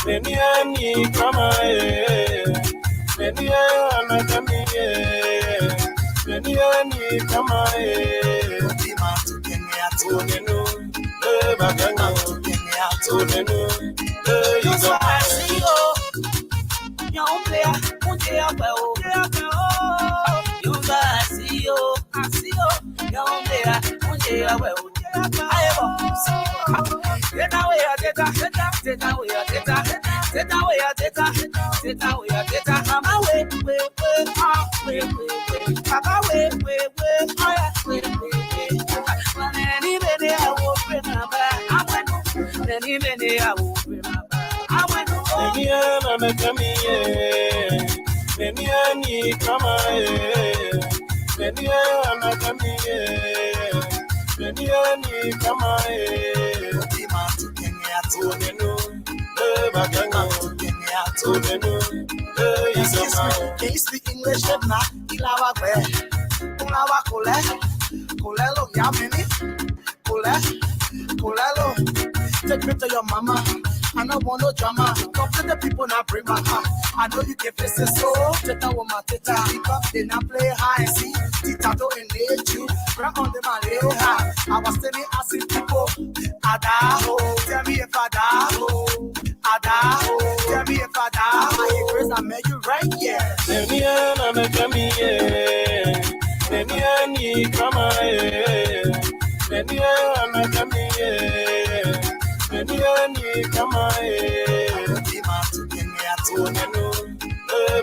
Neniani kama Neniana kamie Neniani kama Tima tukenya tunenu baganga tukenya tunenu you so see oh young player unje apo you see oh young player unje apo Get away, get away, Mama, wait, Papa, wait, can you speak English? Take me to your mama. I don't want no drama. Come to the people now bring my heart. I know you can face it so. Teta woman, teta. They not play high. See, tita don't engage you. Grab on the malay high. I was standing asking people, Adaho, tell me if Adaho. Tell me if Adaho. I agree, I met you right here. Neniana Kamie. Neniani Kamae. Neniana Kamie. Neniani Kamae. Tima tukenya tunenu.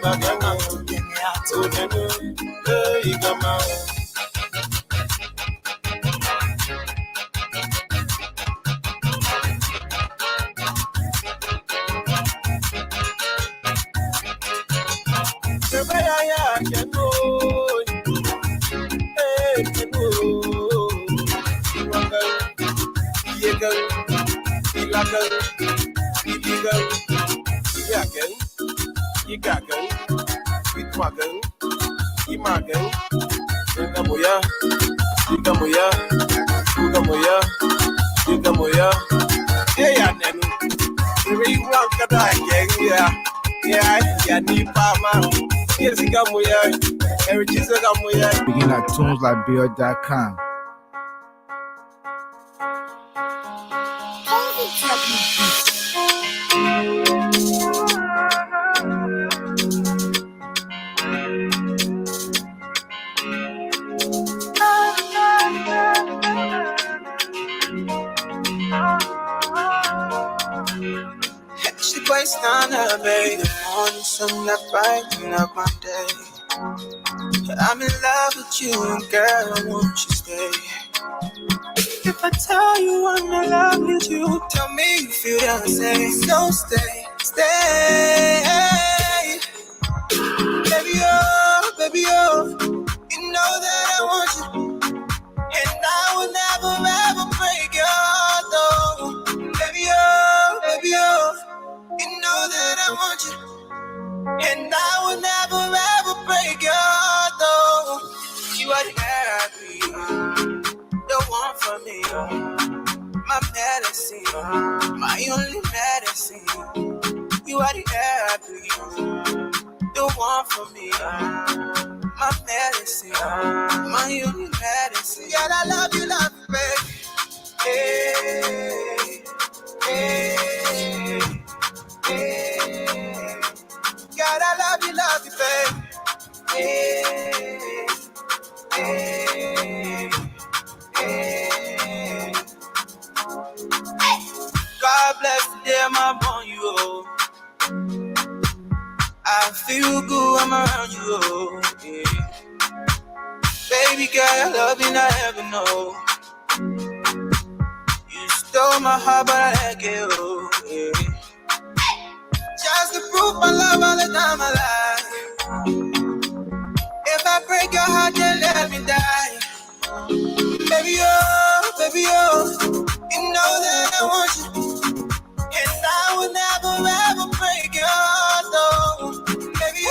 Baganga tukenya tunenu. Igama. Begin at tuneslikebeard.com. She plays down her baby. The morning sun that brighten up my day. I'm in love with you, and girl, I want you to stay. If I tell you I'm in love with you, tell me you feel the same. So stay. Baby, oh, you know that I want you, and I will never ever break your heart, though. Baby, oh, you know that I want you, and I will never ever break your heart, though. You are the air I breathe, the one for me, my medicine, my only medicine. You are the air I breathe, the one for me, my medicine, my only medicine. God, I love you, baby. Hey, hey, hey. God, I love you, baby. Hey, hey, hey. God bless the day I'm born you, oh. I feel good, I'm around you, oh, yeah. Baby girl, I love you, I ever know. You stole my heart, but I let it go, yeah. Just to prove my love all the time I lie. If I break your heart, then let me die. Baby, oh, you know that I want you, and I will never ever break your heart, though. Baby,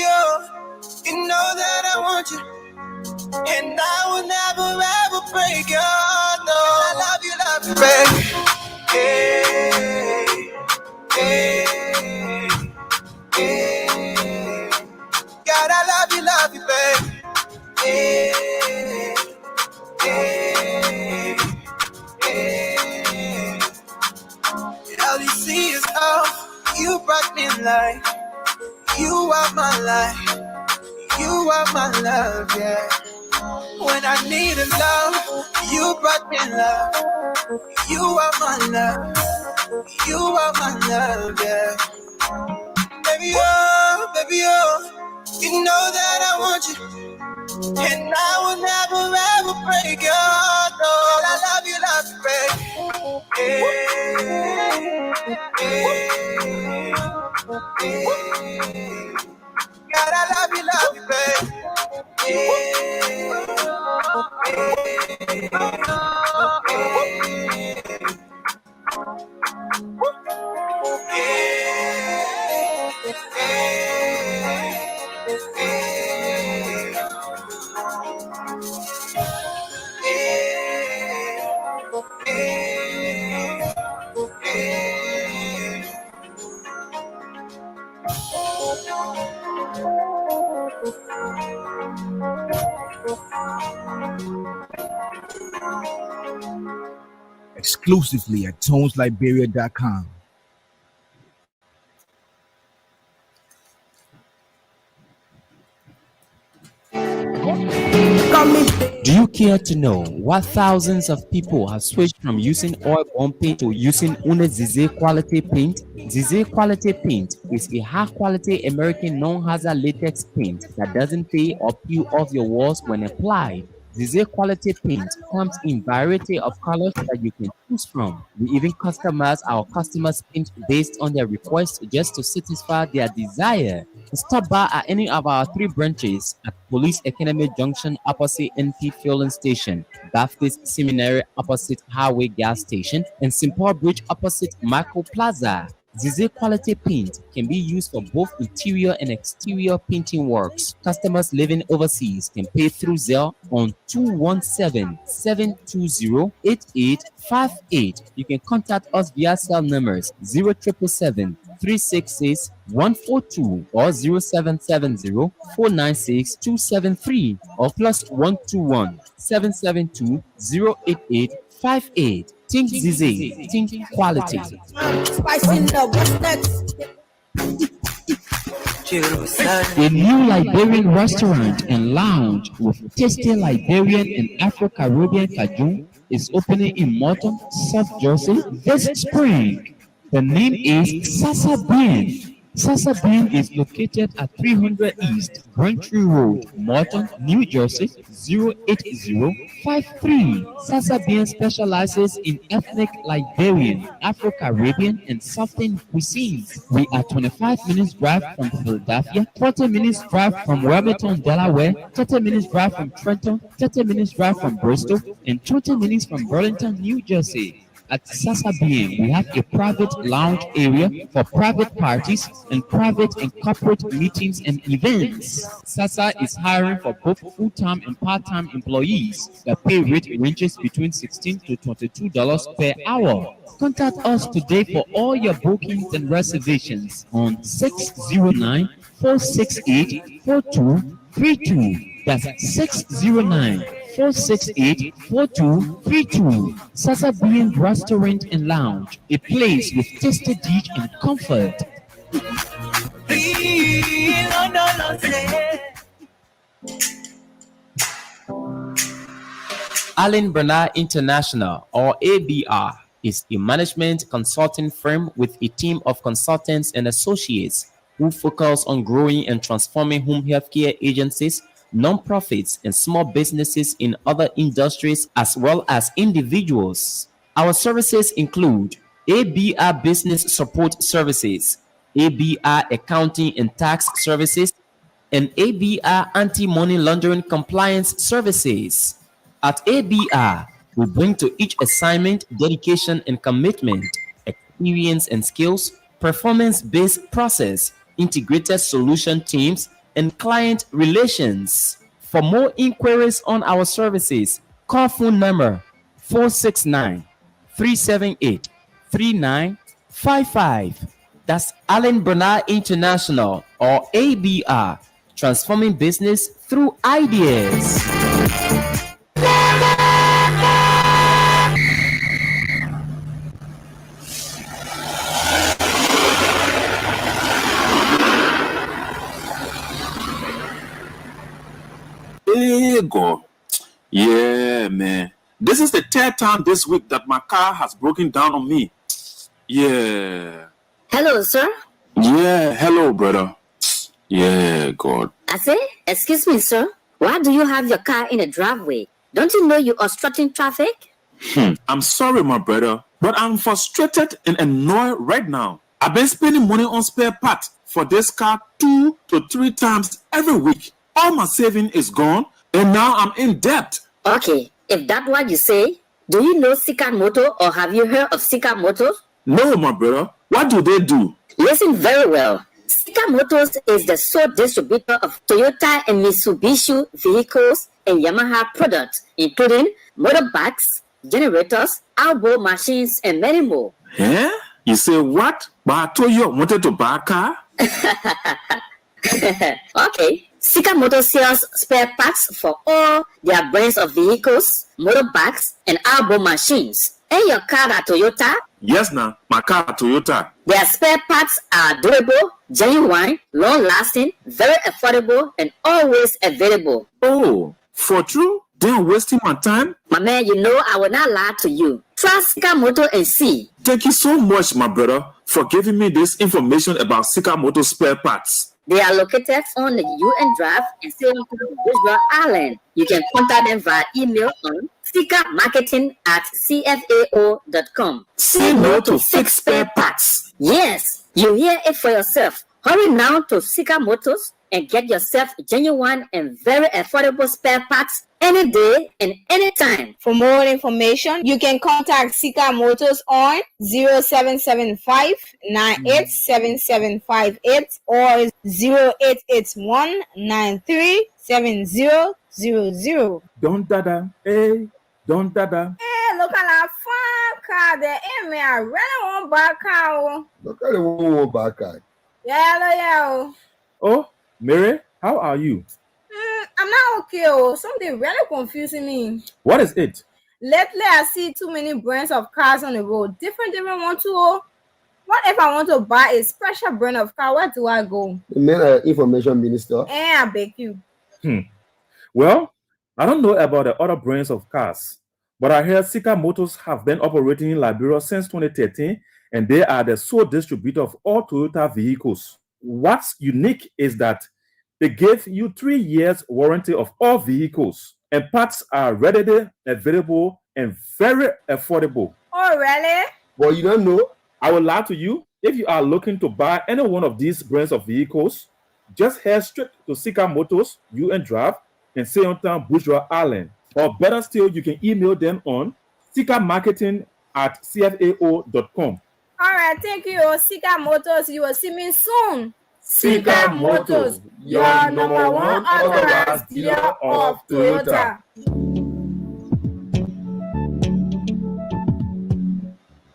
oh, you know that I want you, and I will never ever break your heart, though. I love you, baby. Yeah. You brought me life. You are my life. You are my love, yeah. When I needed love, you brought me love. You are my love. You are my love, yeah. Baby, oh, you know that I want you. And I will never ever break your heart, no. I love you, baby. Hey, hey, hey. God, I love you, baby. Hey, Exclusively at tonesliberia.com. Do you care to know what thousands of people have switched from using oil-borne paint to using Une Zize quality paint? Zize quality paint is a high-quality American non-hazard latex paint that doesn't fade or peel off your walls when applied. Zize quality paint comes in variety of colors that you can choose from. We even customize our customers' paint based on their request just to satisfy their desire. Stop by at any of our 3 branches at Police Academy Junction opposite NP Fueling Station, Baptist Seminary opposite Highway Gas Station, and St. Paul Bridge opposite Marco Plaza. Zize quality paint can be used for both interior and exterior painting works. Customers living overseas can pay through Zelle on 217-720-8858. You can contact us via cell numbers 0777 366 142 or 0770 496 273 or +121 772 08858. Think Zize, think quality. Spicing up, what's next? A new Liberian restaurant and lounge with tasty Liberian and Afro-Caribbean cajun is opening in Morton, South Jersey this spring. The name is Sasa Bean. Sasa Bean is located at 300 East Braintree Road, Morton, New Jersey 08053. Sasa Bean specializes in ethnic Liberian, Afro-Caribbean, and Southern cuisines. We are 25 minutes drive from Philadelphia, 40 minutes drive from Wilmington, Delaware, 30 minutes drive from Trenton, 30 minutes drive from Bristol, and 20 minutes from Burlington, New Jersey. At Sasa Bean, we have a private lounge area for private parties and private and corporate meetings and events. Sasa is hiring for both full-time and part-time employees. The pay rate ranges between $16 to $22 per hour. Contact us today for all your bookings and reservations on 609-468-4232. That's 609-468-4232. Sasa Bean Restaurant and Lounge, a place with tasty dish and comfort. Allen Bernard International, or ABR, is a management consulting firm with a team of consultants and associates who focus on growing and transforming home healthcare agencies, non-profits, and small businesses in other industries as well as individuals. Our services include ABR Business Support Services, ABR Accounting and Tax Services, and ABR Anti-Money Laundering Compliance Services. At ABR, we bring to each assignment dedication and commitment, experience and skills, performance-based process, integrated solution teams, and client relations. For more inquiries on our services, call phone number 469-378-3955. That's Allen Bernard International, or ABR, transforming business through ideas. God. Yeah, man. This is the third time this week that my car has broken down on me. Yeah. Hello, sir. Yeah, hello, brother. Yeah, God. I say, excuse me, sir. Why do you have your car in the driveway? Don't you know you're obstructing traffic? I'm sorry, my brother, but I'm frustrated and annoyed right now. I've been spending money on spare parts for this car 2 to 3 times every week. All my saving is gone, and now I'm in debt. Okay, if that's what you say, do you know Sika Motor or have you heard of Sika Motors? No, my brother. What do they do? Listen very well. Sika Motors is the sole distributor of Toyota and Mitsubishi vehicles and Yamaha products, including motorbikes, generators, elbow machines, and many more. Eh? You say what? But I told you I wanted to buy a car? Okay. Sika Motors sells spare parts for all their brands of vehicles, motorbikes, and elbow machines. And your car at Toyota? Yes, now. My car Toyota. Their spare parts are durable, genuine, long-lasting, very affordable, and always available. Oh, for true? Then wasting my time? My man, you know I will not lie to you. Trust Sika Motor and see. Thank you so much, my brother, for giving me this information about Sika Motor spare parts. They are located on the UN Drive in Bridgewell Island. You can contact them via email on sikamarketing@cfao.com. Say no to fixed spare parts. Yes, you hear it for yourself. Hurry now to Sika Motors and get yourself genuine and very affordable spare parts any day and anytime. For more information, you can contact Sika Motors on 0775-987758 or 0881-937000. Don't dada, hey, don't dada. Hey, look at that fun car there. Hey, man, I really want to buy a car. Look at the one back guy. Yeah. Oh, Mary, how are you? I'm not okay. Something really confusing me. What is it? Lately, I see too many brands of cars on the road. Different one too. What if I want to buy a special brand of car? Where do I go? The main information minister. I beg you. Well, I don't know about the other brands of cars, but I heard Sika Motors have been operating in Liberia since 2013, and they are the sole distributor of all Toyota vehicles. What's unique is that they give you 3 years warranty of all vehicles, and parts are readily available and very affordable. Oh, really? Well, you don't know. I will lie to you. If you are looking to buy any one of these brands of vehicles, just head straight to Sika Motors, UN Drive, in Seontown, Bridgewell Island. Or better still, you can email them on sikamarketing@cfao.com. All right, thank you. Sika Motors, you will see me soon. Sika Motors, your number one authorized dealer of Toyota.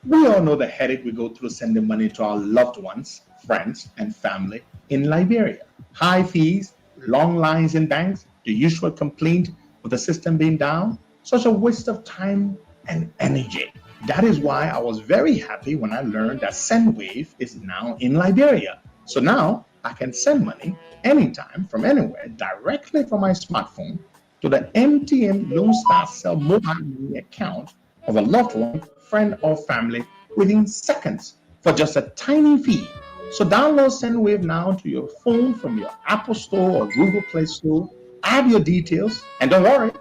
We all know the headache we go through sending money to our loved ones, friends, and family in Liberia. High fees, long lines in banks, the usual complaint of the system being down, such a waste of time and energy. That is why I was very happy when I learned that SendWave is now in Liberia. So now I can send money anytime from anywhere directly from my smartphone to the MTN Lone Star Cell mobile money account of a loved one, friend, or family within seconds for just a tiny fee. So download SendWave now to your phone from your Apple Store or Google Play Store. Add your details, and don't worry,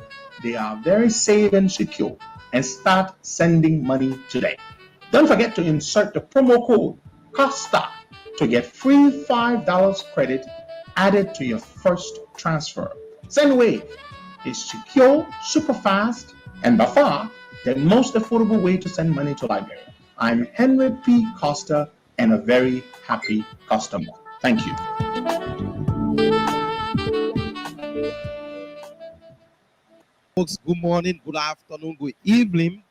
they are very safe and secure. And start sending money today. Don't forget to insert the promo code COSTA to get free $5 credit added to your first transfer. SendWave is secure, super fast, and by far the most affordable way to send money to Liberia. I'm Henry P. Costa and a very happy customer. Thank you. Folks, good morning, good afternoon, good evening.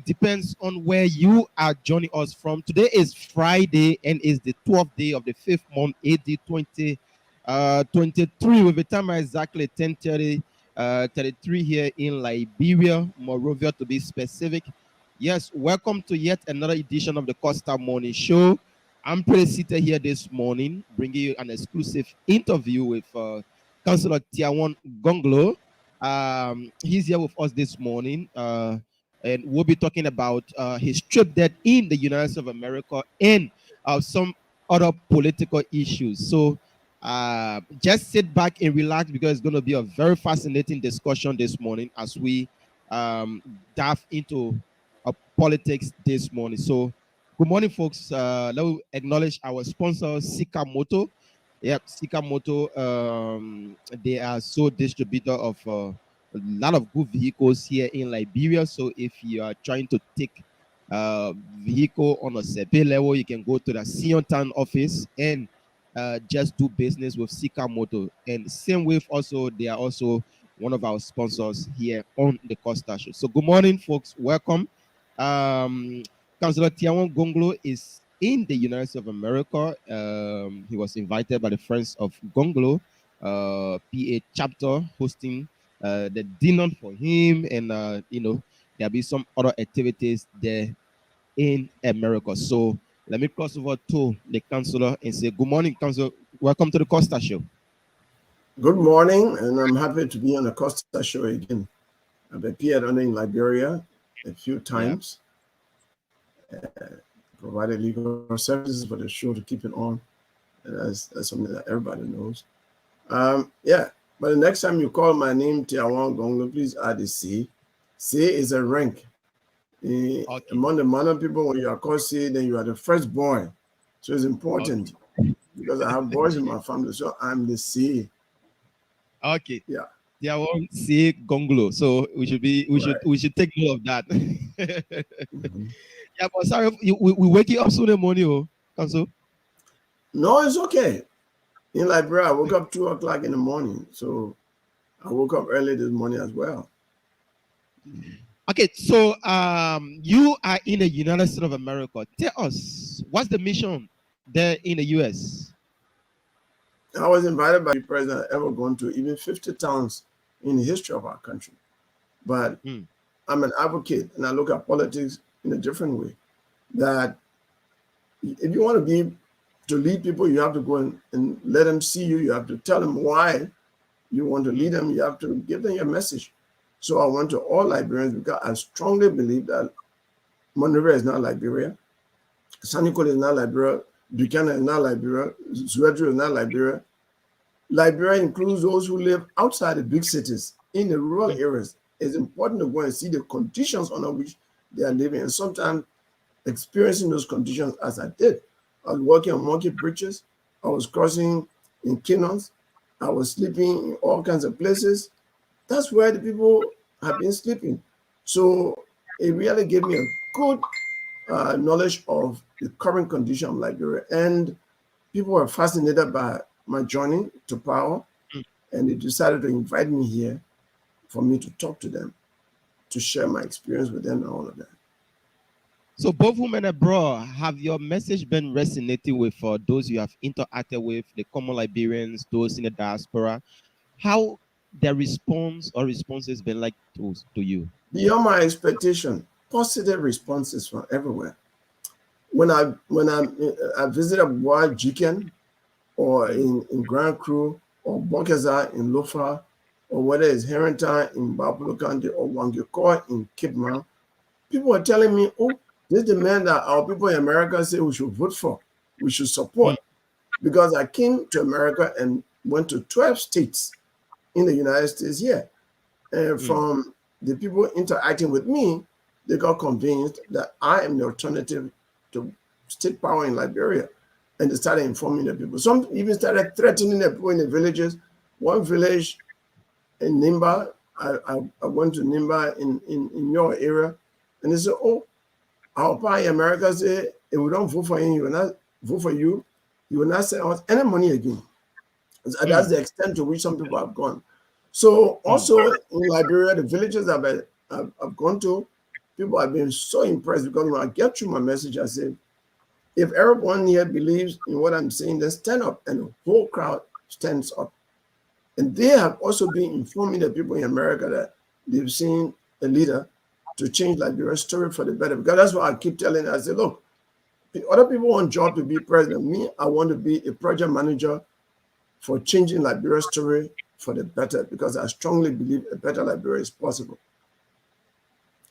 Depends on where you are joining us from. Today is Friday and is the 12th day of the 5th month, AD 2023, with the time exactly 10:33 here in Liberia, Monrovia to be specific. Yes, welcome to yet another edition of the Costa Morning Show. I'm pretty seated here this morning, bringing you an exclusive interview with Councillor Tiawan Gonglo. He's here with us this morning, and we'll be talking about his trip there in the United States of America and some other political issues. So just sit back and relax, because it's going to be a very fascinating discussion this morning as we dive into politics this morning. So good morning, folks. Let me acknowledge our sponsor, Sikamoto. Yep, Sikamoto. They are sole distributor of a lot of good vehicles here in Liberia. So if you are trying to take vehicle on a CP level, you can go to the Sion Town office and just do business with Sikamoto. And same with also, they are also one of our sponsors here on the Costa Show. So good morning, folks. Welcome. Councillor Tiawon Gonglo is in the United States of America. He was invited by the Friends of Gonglo PA chapter, hosting the dinner for him, and there'll be some other activities there in America. So let me cross over to the councillor and say good morning, councillor. Welcome to the Costa Show. Good morning, and I'm happy to be on the Costa Show again. I've appeared on in Liberia a few times. Provided legal services for the show to keep it on. And that's something that everybody knows. But the next time you call my name Tiawon Gonglo, please add the C. C is a rank. Among the Mana people, when you are called C, then you are the firstborn. So it's important because I have boys in my family, so I'm the C. Okay. Yeah. Tiawon C Gonglo. So we should take note of that. Yeah, but sorry, we wake you up soon in the morning, Council. No, it's okay. In Liberia, I woke up 2 o'clock in the morning, so I woke up early this morning as well. Okay, so you are in the United States of America. Tell us, what's the mission there in the U.S.? I was invited by the president I've ever gone to even 50 towns in the history of our country. But I'm an advocate, and I look at politics in a different way. That if you want to lead people, you have to go and let them see you. You have to tell them why you want to lead them. You have to give them your message. So I went to all Liberians because I strongly believe that Monrovia is not Liberia, Sanniquellie is not Liberia, Buchanan is not Liberia, Zuedru is not Liberia. Liberia includes those who live outside the big cities, in the rural areas. It's important to go and see the conditions under which they are living, and sometimes experiencing those conditions as I did. I was working on monkey bridges, I was crossing in canyons, I was sleeping in all kinds of places. That's where the people have been sleeping. So it really gave me a good knowledge of the current condition of Liberia. And people were fascinated by my journey to power, and they decided to invite me here for me to talk to them, to share my experience with them and all of that. So both home and abroad, have your message been resonating with those you have interacted with, the common Liberians, those in the diaspora? How their response or responses been like to you? Beyond my expectation, positive responses from everywhere. When I visited Bois Jiken, or in Grand Cru, or Bokeza in Lofa, or whether it's Herrington in Bapulo County, or Wangekor in Cape Mount, people are telling me, oh, this is the man that our people in America say we should vote for, we should support. Because I came to America and went to 12 states in the United States here. And from the people interacting with me, they got convinced that I am the alternative to state power in Liberia. And they started informing the people. Some even started threatening the people in the villages. One village in Nimba, I went to Nimba in your area, and they said, oh, our power in America say, if we don't vote for you, you will not vote for you, you will not send us any money again. And that's the extent to which some people have gone. So also in Liberia, the villages I've gone to, people have been so impressed because when I get through my message, I say, if everyone here believes in what I'm saying, then stand up, and the whole crowd stands up. And they have also been informing the people in America that they've seen a leader to change Liberia's story for the better. Because that's what I keep telling them. I say, look, other people want job to be president. Me, I want to be a project manager for changing Liberia's story for the better, because I strongly believe a better Liberia is possible.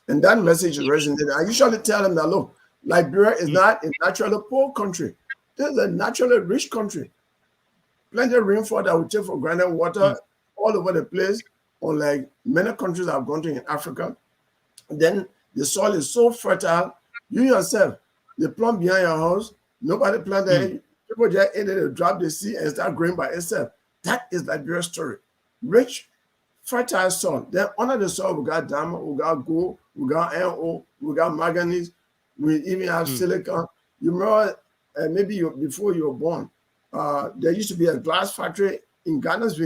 And that message resonated. I usually tell them that, look, Liberia is not a naturally poor country. This is a naturally rich country. Plenty of rainfall that we take for granted, water all over the place, unlike many countries I've gone to in Africa. Then the soil is so fertile. You yourself, the plum behind your house, nobody planted it. People just ate it, they drop the seed and start growing by itself. That is Liberia's story. Rich, fertile soil. Then under the soil, we got diamond, we got gold, we got NO, we got manganese, we even have silicon. You remember, before you were born, there used to be a glass factory in Ghana's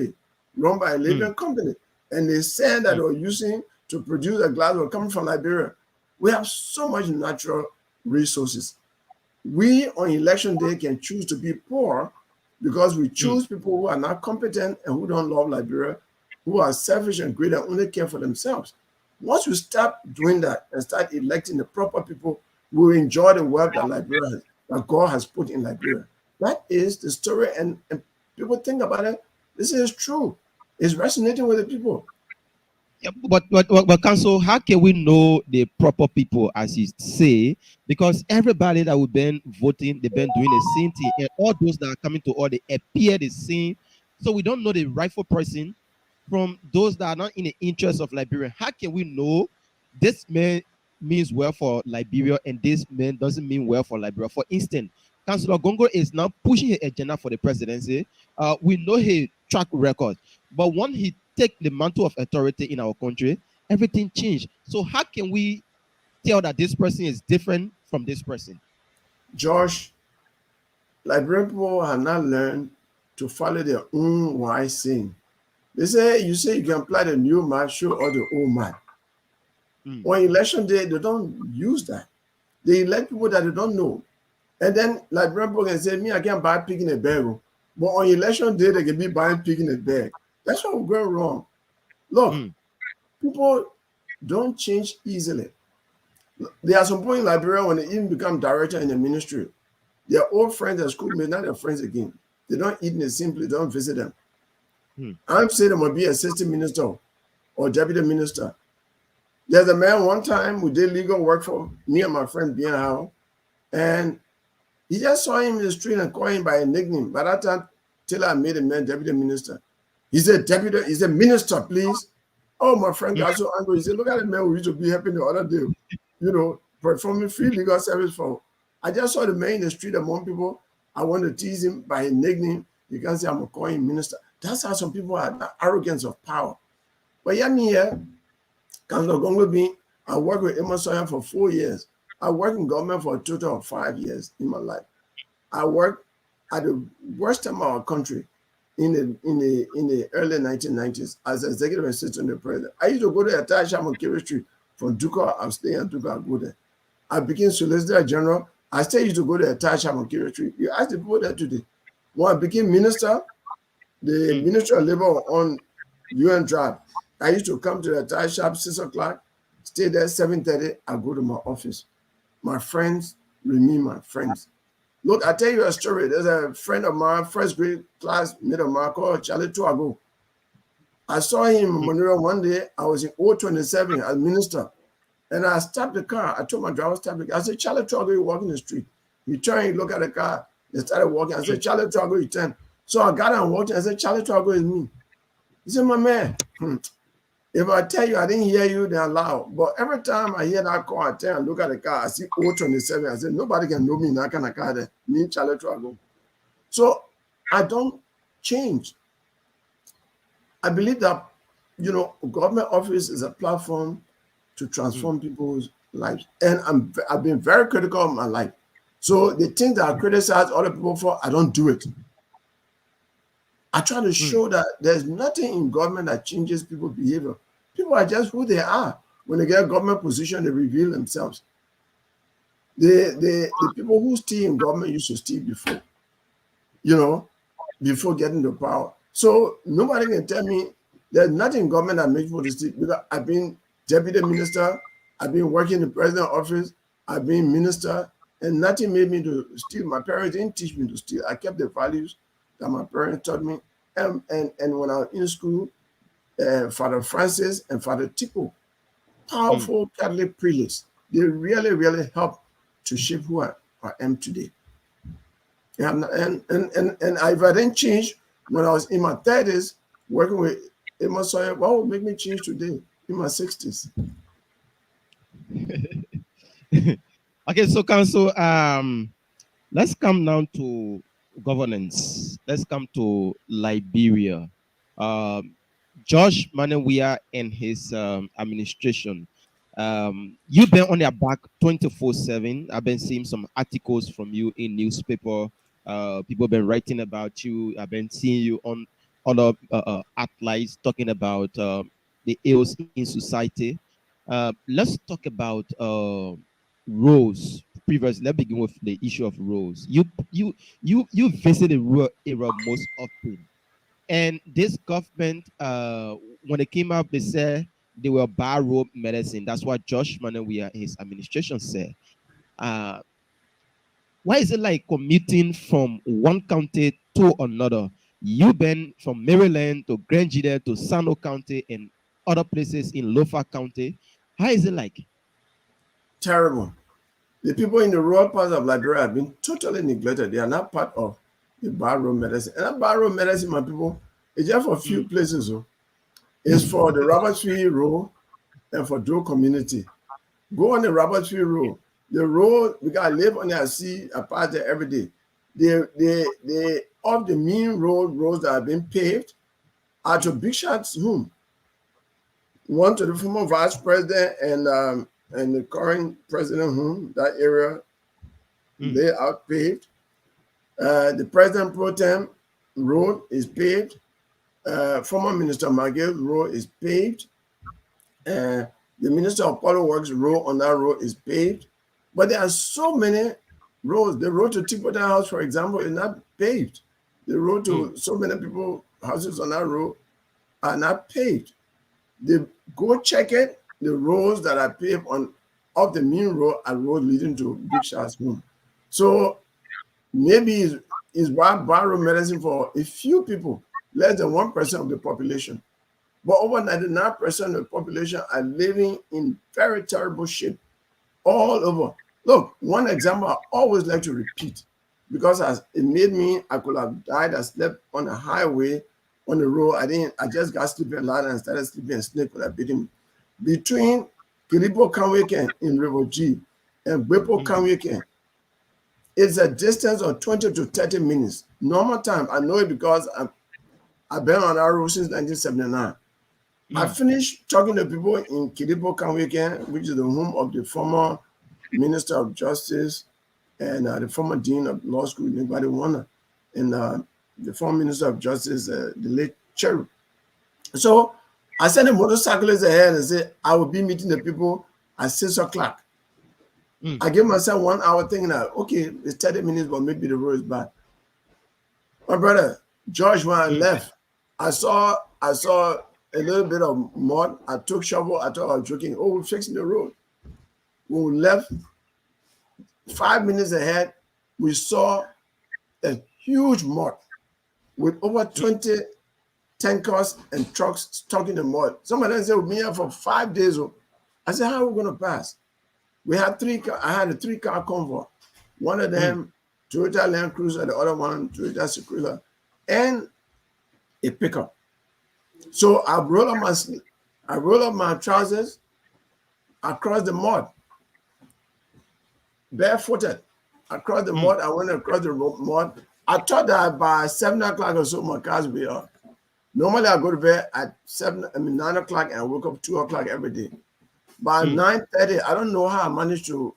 run by a Libyan company. And they said that they were using to produce a glass were coming from Liberia. We have so much natural resources. We on election day can choose to be poor because we choose people who are not competent and who don't love Liberia, who are selfish and greedy and only care for themselves. Once we stop doing that and start electing the proper people, we will enjoy the wealth that Liberia has, that God has put in Liberia. That is the story, and people think about it. This is true. It's resonating with the people. Yeah, but Council, how can we know the proper people, as you say? Because everybody that we've been voting, they've been doing the same thing, and all those that are coming to all, they appear the same. So we don't know the rightful person from those that are not in the interest of Liberia. How can we know this man means well for Liberia and this man doesn't mean well for Liberia? For instance, Councillor Gongo is now pushing his agenda for the presidency. We know his track record, but when he take the mantle of authority in our country, everything changed. So how can we tell that this person is different from this person? Josh, Liberian people have not learned to follow their own wise saying. They say you can apply the new map, show all the old map. On election day, they don't use that. They elect people that they don't know. And then Liberian people can say, me, I can't buy pig in a bag. But on election day, they can be buying pig in a bag. That's what we're going wrong. Look, people don't change easily. There are some people in Liberia when they even become director in the ministry, their old friends at school may not their friends again. They don't eat in the same place, they don't visit them. I'm saying I'm going to be assistant minister or deputy minister. There's a man one time who did legal work for me and my friend Bien Howe, and he just saw him in the street and called him by a nickname. By that time, Taylor made the man deputy minister. He said, deputy, he said, minister, please. Oh, my friend got so angry. He said, look at the man who used to be helping the other day, performing free legal service for. I just saw the man in the street among people. I want to tease him by his nickname. You can say I'm going to call him minister. That's how some people have the arrogance of power. But yeah, me here, Councillor Gongo being, I worked with Emma Sawyer for 4 years. I worked in government for a total of 5 years in my life. I worked at the worst time of our country in the early 1990s as executive assistant to the president. I used to go to Atasha Mokiri Street from Duka. I'm staying at Duka. I go there. I became Solicitor General. I still used to go to Atasha Mokiri Street. You ask the people there today. When I became minister, the Ministry of Labor on UN Drive. I used to come to the Atasha shop 6 o'clock, stay there 7:30. I go to my office. My friends remain my friends. Look, I tell you a story. There's a friend of mine, first grade classmate of mine called Charlie Tuago. I saw him in Monroe one day. I was in 027 as minister. And I stopped the car. I told my driver to stop the car. I said, Charlie Tuago, you walking the street. He turned, he looked at the car. They started walking. I said, Charlie Tuago, you turned. So I got out and walked in. I said, Charlie Tuago is me. He said, my man, if I tell you I didn't hear you, then loud. But every time I hear that call, I turn and look at the car. I see 027. I said, nobody can know me in that kind of car there. Me, Charlie Tuago. So I don't change. I believe that, government office is a platform to transform people's lives. And I've been very critical of my life. So the things that I criticize other people for, I don't do it. I try to show that there's nothing in government that changes people's behavior. People are just who they are. When they get a government position, they reveal themselves. The people who steal in government used to steal before, before getting the power. So nobody can tell me there's nothing in government that makes people to steal. Because I've been deputy minister, I've been working in the president's office, I've been minister, and nothing made me to steal. My parents didn't teach me to steal. I kept the values that my parents taught me, and when I was in school, Father Francis and Father Tipo, powerful Catholic prelates. They really, really helped to shape who I am today. And if I didn't change when I was in my 30s, working with Emma Sawyer, what would make me change today in my 60s? Okay, so council, let's come now to governance. Let's come to Liberia. Josh Manawia and his administration. You've been on their back 24/7. I've been seeing some articles from you in newspaper. People have been writing about you. I've been seeing you on other outlets talking about the ills in society. Let's talk about roles. Previously, let's begin with the issue of roles. You visit the rural area most often, and this government, when they came up, they said they were borrow medicine. That's what Josh Manawia, his administration said. Why is it like commuting from one county to another? You've been from Maryland to Grand Gida to Sano County and other places in Lofa County. How is it like? Terrible. The people in the rural parts of Liberia have been totally neglected. They are not part of the borrow medicine. And that borrow medicine, my people, is just for a few places. It's for the Robertsfield Road and for Doe community. Go on the Robertsfield Road. The road, because I live on there, I see, I pass there every day. They off the main roads that have been paved are to Big Shot's home. One to the former vice president and the current president home, that area, they are paved. The president pro tem road is paved. Former Minister Magill road is paved. The Minister of Public Works road on that road is paved. But there are so many roads. The road to Tipota House, for example, is not paved. The road to so many people, houses on that road are not paved. They go check it. The roads that are paved on off the main road are roads leading to Big Shot's home. So maybe it's borrow medicine for a few people, less than 1% of the population. But over 99% of the population are living in very terrible shape all over. Look, one example I always like to repeat because it made me, I could have died. I slept on the highway, on the road. I just got sleeping a lot and started sleeping and snake could have beaten me. Between Kiripo Kanweken in River G and Gwepo Kanweken, it's a distance of 20 to 30 minutes. Normal time, I know it because I've been on our road since 1979. I finished talking to people in Kiripo Kanweken, which is the home of the former Minister of Justice and the former Dean of Law School, Nibadi Wana, and the former Minister of Justice, the late Cheru. So I sent a motorcyclist ahead and said, I will be meeting the people at 6 o'clock. I gave myself 1 hour thinking that, okay, it's 30 minutes, but maybe the road is bad. My brother, George, when I left, I saw a little bit of mud. I took shovel. I thought I was joking. Oh, we're fixing the road. When we left, 5 minutes ahead, we saw a huge mud with over 20 tankers and trucks stuck in the mud. Some of them said, we've been here for 5 days. I said, how are we going to pass? We had I had a 3-car convoy. One of them, Toyota Land Cruiser, the other one, Toyota Sequila, and a pickup. So I roll up my trousers across the mud, barefooted across the mud. I went across the mud. I thought that by 7 o'clock or so, my cars will be up. Normally, I go to bed at 9 o'clock and I wake up 2 o'clock every day. By 9:30, I don't know how I managed to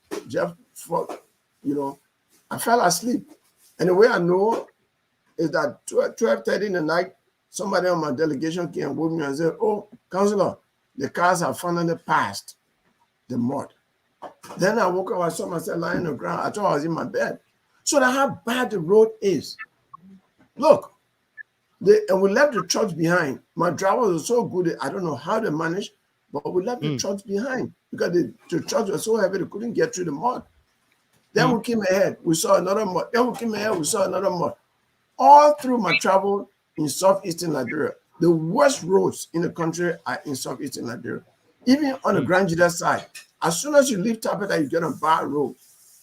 I fell asleep. And the way I know is that 12:30 in the night, somebody on my delegation came and woke me and said, oh, Councillor, the cars have finally passed the mud. Then I woke up, I saw myself lying on the ground. I thought I was in my bed. So that's how bad the road is. Look, and we left the trucks behind. My driver was so good, I don't know how they managed, but we left the trucks behind because the trucks were so heavy they couldn't get through the mud. Then we came ahead, we saw another mud. Then we came ahead, we saw another mud. All through my travel, in southeastern Liberia. The worst roads in the country are in southeastern Liberia. Even on the Grand Jida side, as soon as you leave Tapeta, you get on bad road,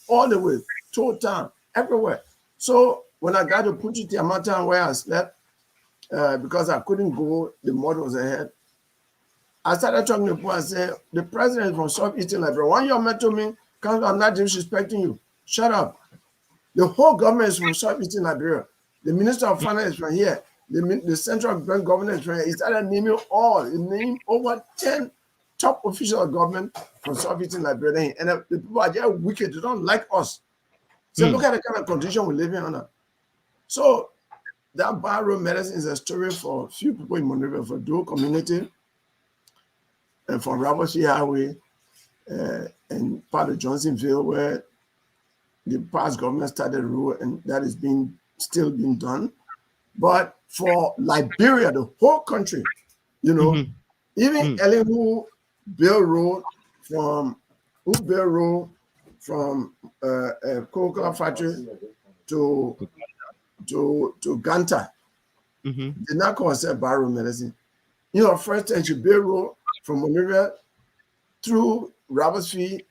all the way, to town, everywhere. So when I got to Puchi Tiamata where I slept, because I couldn't go, the mud was ahead. I started talking to people and said, the president from southeastern Liberia, one young man told me, I'm not disrespecting you. Shut up. The whole government is from southeastern Liberia. The minister of finance is from here. The central bank governor is from here. He started naming all. He named over 10 top officials of government from southeastern Liberia. And the people are just wicked. They don't like us. So look at the kind of condition we're living under. So that bar road medicine is a story for a few people in Monrovia, for Dual community, and for Rabosi Highway, and part of Johnsonville, where the past government started rule, and that is still being done. But for Liberia, the whole country, even Ellen who built road from Coca-Cola factory to Ganta, did not consider barrow medicine. First time she built road from Monrovia through Robertsfield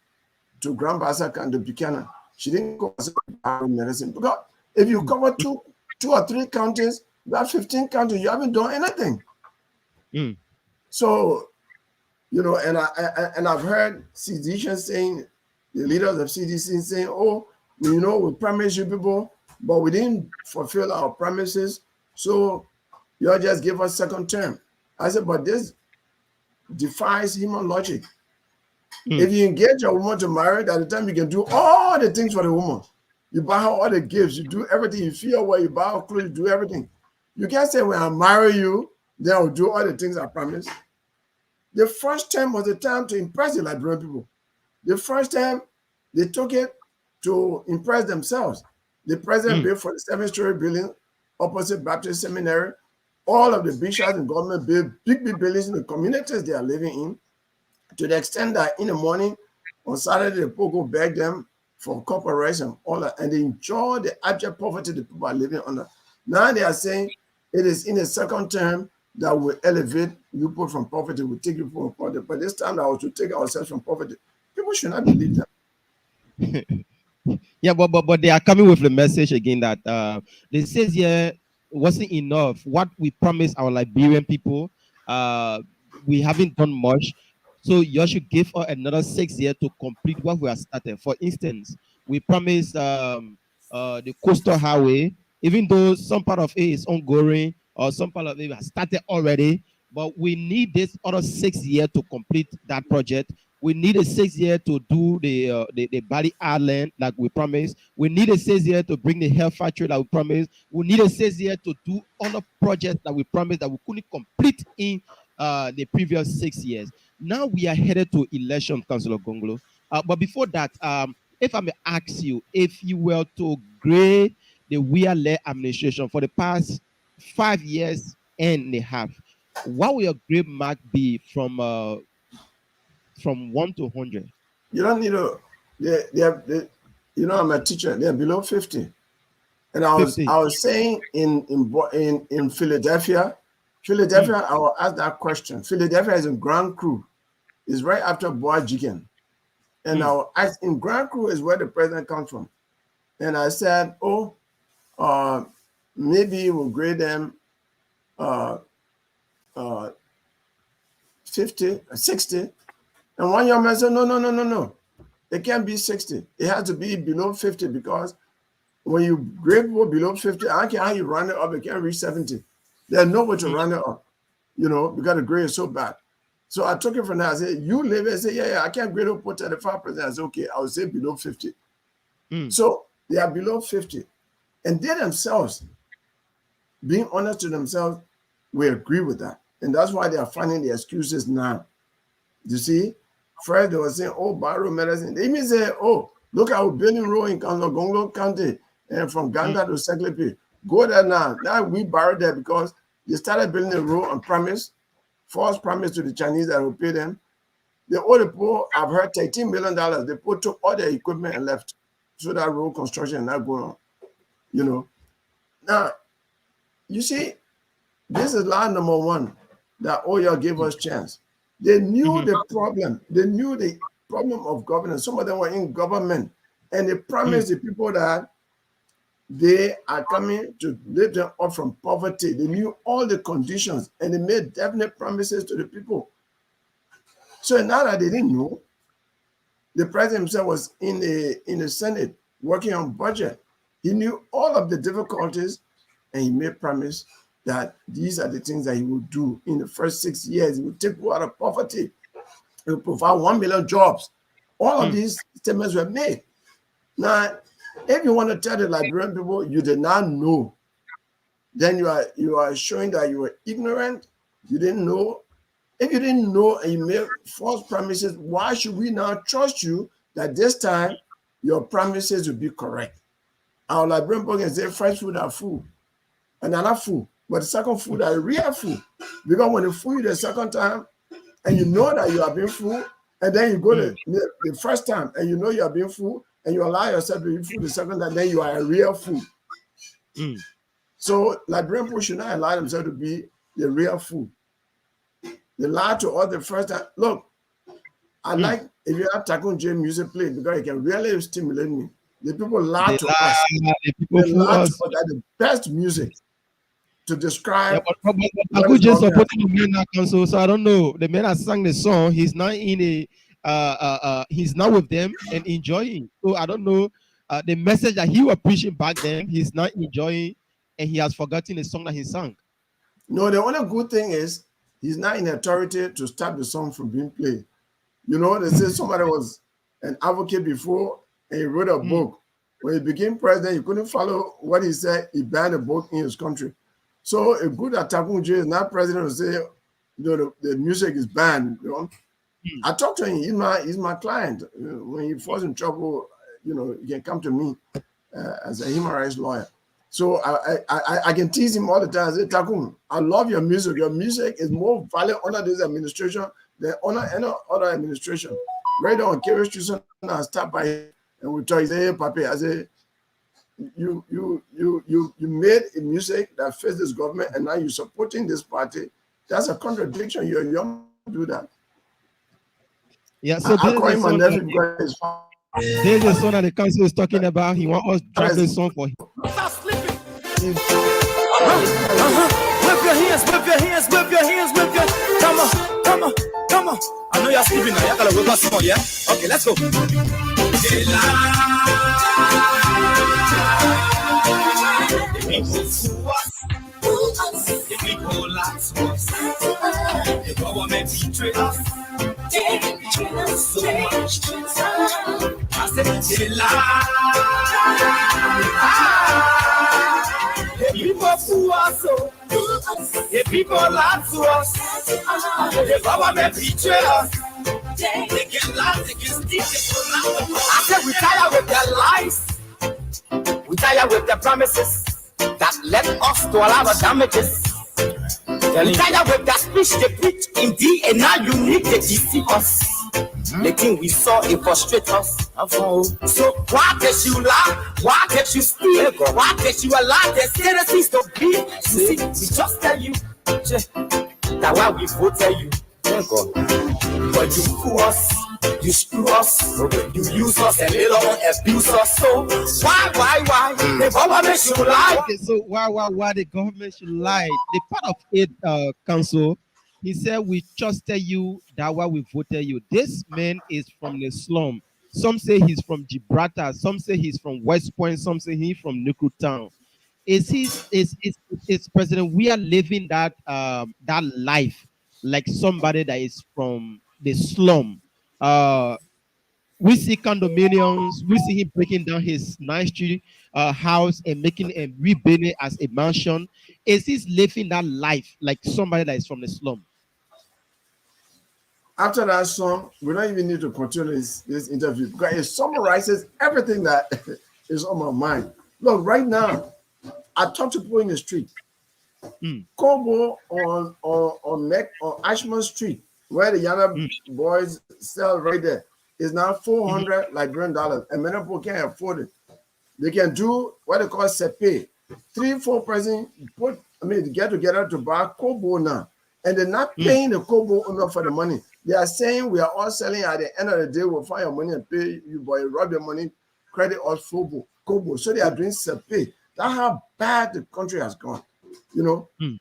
to Grand Basak and to Buchanan. She didn't consider barrow medicine. Because if you cover two or three counties, about 15 counties, you haven't done anything. So, and I've heard CDC saying, the leaders of CDC saying, we promised you people, but we didn't fulfill our promises, so you all just give us second term. I said, but this defies human logic. If you engage a woman to marry, at the time you can do all the things for the woman. You buy her all the gifts, you do everything, you feel well, you buy her clothes, you do everything. You can't say, when I marry you, then I'll do all the things I promised. The first time was the time to impress the Liberian people. The first time they took it to impress themselves. The president built for the 7-story building opposite Baptist Seminary. All of the bishops and government built big buildings in the communities they are living in, to the extent that in the morning, on Saturday, the people go beg them for corporation, all that, and they enjoy the abject poverty the people are living under. Now they are saying it is in the second term that will elevate you people from poverty, will take you from poverty. But this time that was to take ourselves from poverty. People should not believe that. Yeah, but they are coming with the message again that they says here wasn't enough. What we promised our Liberian people, we haven't done much. So you should give us another 6 years to complete what we have started. For instance, we promised the coastal highway, even though some part of it is ongoing or some part of it has started already, but we need this other 6 years to complete that project. We need a 6 year to do the Bali Island like we promised. We need a 6 year to bring the health factory that we promised. We need a 6 year to do other projects that we promised that we couldn't complete in the previous 6 years. Now we are headed to election, Councillor Gonglo. But before that, if I may ask you, if you were to grade the Weah-led administration for the past 5 years and a half, what will your grade mark be from 1 to 100? You don't need to. I'm a teacher. They're below 50. And I was saying in Philadelphia, I will ask that question. Philadelphia is in Grand Cru. It's right after Boajigen. And I will ask, in Grand Cru is where the president comes from. And I said, maybe we'll grade them 50, 60. And one young man said, no. It can't be 60. It has to be below 50, because when you grade below 50, I don't care how you run it up, it can't reach 70. There's no way to run it up, because the grade is so bad. So I took it from there. I said, you live and say, yeah, I can't grade up for 35%. I said, okay, I will say below 50. So they are below 50. And they themselves, being honest to themselves, we agree with that. And that's why they are finding the excuses now. You see? First, they were saying, barrow medicine. They even say, look at our building road in Gonglo County and from Ganda to Seklepi. Go there now. Now we borrowed there because they started building a road on promise, false promise to the Chinese that will pay them. The other people, I've heard $13 million. They took all their equipment and left. So that road construction is not going on. Now, you see, This is lie number one, that y'all gave us chance. They knew the problem. They knew the problem of governance. Some of them were in government, and they promised the people that they are coming to lift them up from poverty. They knew all the conditions, and they made definite promises to the people. So now that they didn't know, the president himself was in the Senate working on budget. He knew all of the difficulties, and he made promise that these are the things that he will do in the first 6 years. He will take people out of poverty. He will provide 1 million jobs. All of these statements were made. Now, if you want to tell the Liberian people you did not know, then you are showing that you were ignorant. You didn't know. If you didn't know and you made false promises, why should we now trust you that this time your promises will be correct? Our Liberian people can say fresh food are food, another food, but the second food are real food. Because when they fool you the second time and you know that you are being fooled, and then you go the first time and you know you are being fooled, and you allow yourself to be fooled the second time, then you are a real fool. So Liberian people should not allow themselves to be the real fool. They lied to us the first time. Look, I like if you have Takun J music played because it can really stimulate me. The people lie to us. They lie to us that the best music to describe. Yeah, but Takun J supporting the men council, so I don't know. The man that sang the song, he's not in a he's not with them and enjoying. So I don't know the message that he was preaching back then. He's not enjoying, and he has forgotten the song that he sang. No, the only good thing is he's not in authority to stop the song from being played. You know, they say somebody was an advocate before and he wrote a book. When he became president, he couldn't follow what he said. He banned the book in his country. So a good Takun J is not president to say, you know, the music is banned. You know, I talked to him. He's my client. When he falls in trouble, you know, he can come to me as a human rights lawyer. So I can tease him all the time. I say, Takun, I love your music. Your music is more valuable under this administration than under any other administration. Right on Kerry Street, I stop by him and we talk. He say, hey, Papi, I say, you made a music that fits this government and now you're supporting this party. That's a contradiction. You're young to do that. Yeah, so I call him my nephew because he's fine. There's a song that the council is talking about. He wants us to drop this song for him. Stop sleeping. Whip your hands, whip your hands, whip your hands, whip your. Come on, come on, come on. I know you're sleeping now. You gotta whip us more, yeah? Okay, let's go. The people lie to us. The government betray us. So much. I said they lie. The people fool us. The people lie to us. The government betray us. They can lie, they can steal. I said we tired with their lies. We tired with their promises that led us to allow the damages. We tired with that speech they preach indeed, and now you need to deceive us. The thing we saw, it frustrates us. So why did you lie? Why did you steal? Why did you allow the citizens to be? You see, we just tell you that why we voted you. But you fool us, you screw us, you use us and later on abuse us. So why the government should lie? Okay, so why the government should lie? The part of it, council, he said we trusted you, that why we voted you. This man is from the slum. Some say he's from Gibraltar, some say he's from West Point, some say he's from Nuku Town. Is President, we are living that life like somebody that is from the slum. We see condominiums, we see him breaking down his 9th Street house and making and rebuilding it as a mansion. Is he living that life like somebody that is from the slum? After that song, we don't even need to continue this interview because it summarizes everything that is on my mind. Look, right now, I talk to people in the street. Combo on Ashman Street, where the younger boys sell right there, is now $400 Liberian dollars, and many people can't afford it. They can do what they call sepe. 3-4 person put get together to buy Kobo now. And they're not paying the Kobo enough for the money. They are saying we are all selling at the end of the day, we'll find your money and pay you, boy, rob your money, credit or Kobo. So they are doing self-pay. That's how bad the country has gone.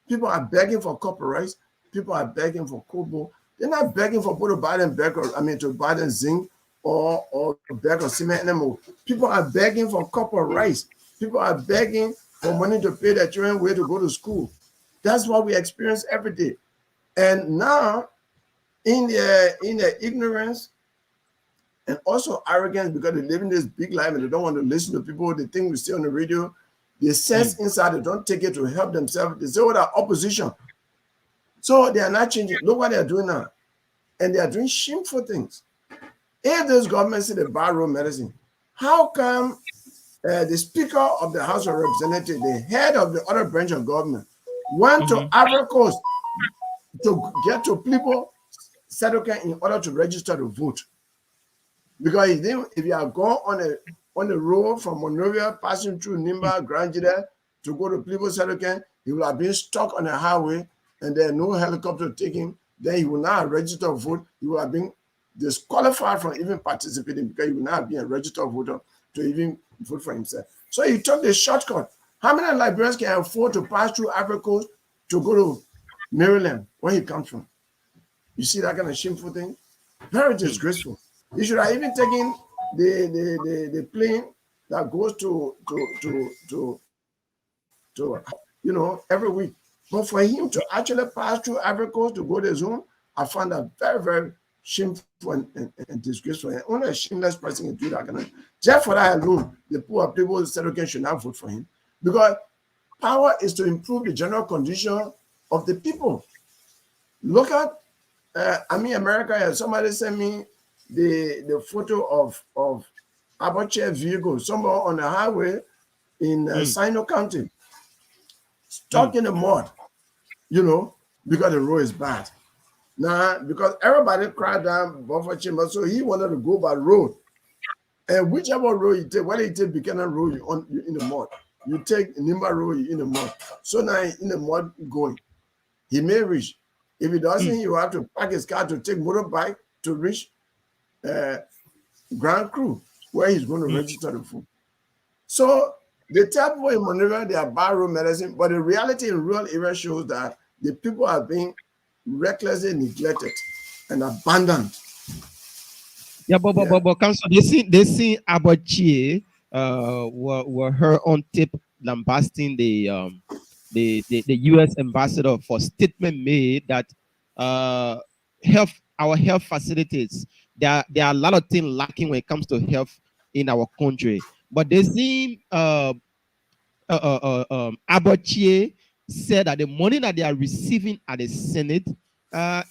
People are begging for copper rice. People are begging for Kobo. They're not begging for people to buy them to buy them zinc or beg or cement anymore. People are begging for copper rice. People are begging for money to pay their children way to go to school. That's what we experience every day. And now, in their ignorance and also arrogance, because they live in this big life and they don't want to listen to people, they think we stay on the radio, they sense inside, they don't take it to help themselves. They say, oh, they're opposition. So they are not changing. Look what they're doing now. And they are doing shameful things. If this government say they borrow medicine, how come the Speaker of the House of Representatives, the head of the other branch of government, went to Ivory Coast to get to people Sedoken in order to register to vote? Because if you are going on the road from Monrovia, passing through Nimba, Grangida to go to Plibo Sedoken, he will have been stuck on the highway and there's no helicopter to take him. Then he will not register to vote. He will have been disqualified from even participating because he will not be a registered voter to even vote for himself. So he took the shortcut. How many Liberians can afford to pass through Ivory Coast to go to Maryland, where he comes from? You see that kind of shameful thing? Very disgraceful. He should have even taken the plane that goes to every week. But for him to actually pass through Ivory Coast to go to his home, I found that very, very shameful and disgraceful. And only a shameless person can do that kind of. Just for that alone, the poor people said, okay, should not vote for him. Because power is to improve the general condition of the people. Look at, America, somebody sent me the photo of Abache vehicle somewhere on the highway in Sino County, stuck in the mud, because the road is bad. Now, because everybody cried down Buffer Chamber, so he wanted to go by road. And whichever road you take, whether you take Buchanan Road, you're in the mud. You take Nimba Road, you're in the mud. So now he's in the mud going. He may reach. If he doesn't, he will have to park his car to take motorbike to reach Grand Cru, where he's going to register the food. So they tell people in Monrovia they are borrow medicine, but the reality in rural areas shows that the people are being recklessly neglected and abandoned. Yeah, but council, they see Abachi were her on tape lambasting the U.S. ambassador for statement made that our health facilities, there are a lot of things lacking when it comes to health in our country. But they seem Abachi said that the money that they are receiving at the Senate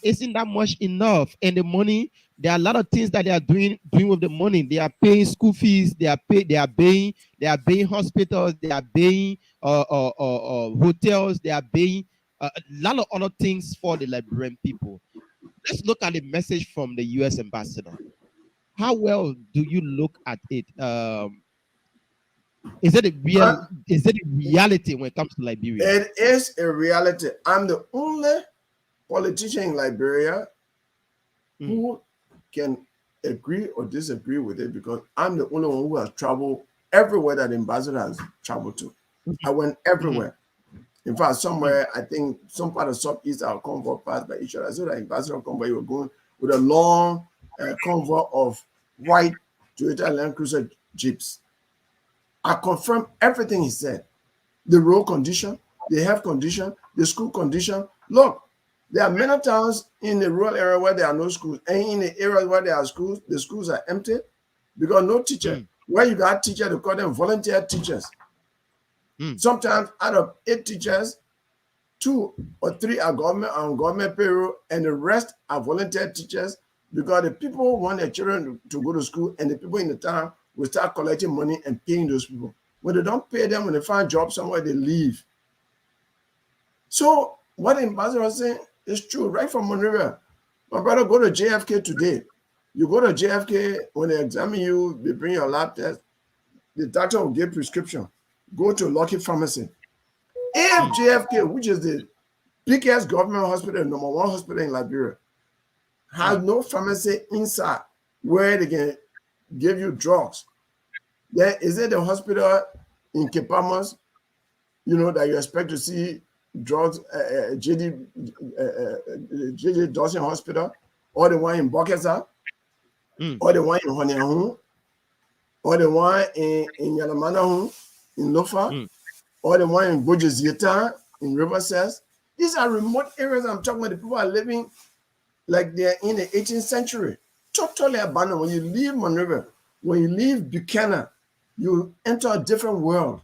isn't that much enough, and the money, there are a lot of things that they are doing with the money. They are paying school fees, they are paying hospitals, they are paying hotels, they are paying a lot of other things for the Liberian people. Let's look at the message from the U.S. ambassador. How well do you look at it? Is it a reality when it comes to Liberia? It is a reality. I'm the only politician in Liberia who can agree or disagree with it, because I'm the only one who has traveled everywhere that the ambassador has traveled to. I went everywhere. In fact, somewhere, I think some part of Southeast, our convoy passed by each other. So the ambassador convoy were going with a long convoy of white Toyota Land Cruiser Jeeps. I confirmed everything he said. The road condition, the health condition, the school condition. Look, there are many towns in the rural area where there are no schools, and in the areas where there are schools, the schools are empty because no teacher. Where you got teachers, they call them volunteer teachers. Sometimes out of 8 teachers, 2 or 3 are on government payroll, and the rest are volunteer teachers, because the people want their children to go to school, and the people in the town will start collecting money and paying those people. When they don't pay them, when they find jobs somewhere, they leave. So what the ambassador was saying is true, right from Monrovia. My brother, go to JFK today. You go to JFK, when they examine you, they bring your lab test, the doctor will give prescription. Go to Lucky Pharmacy. If JFK, which is the biggest government hospital, number one hospital in Liberia, has no pharmacy inside where they can give you drugs, then is it the hospital in Kepamos, that you expect to see drugs, JJ Dawson Hospital, or the one in Bokesa, or the one in Honeyahun, or the one in Yalamana, in Lofa, or the one in Bojozieta, in Riverside. These are remote areas I'm talking about. The people are living like they're in the 18th century. Totally abandoned. When you leave Monrovia, when you leave Buchanan, you enter a different world.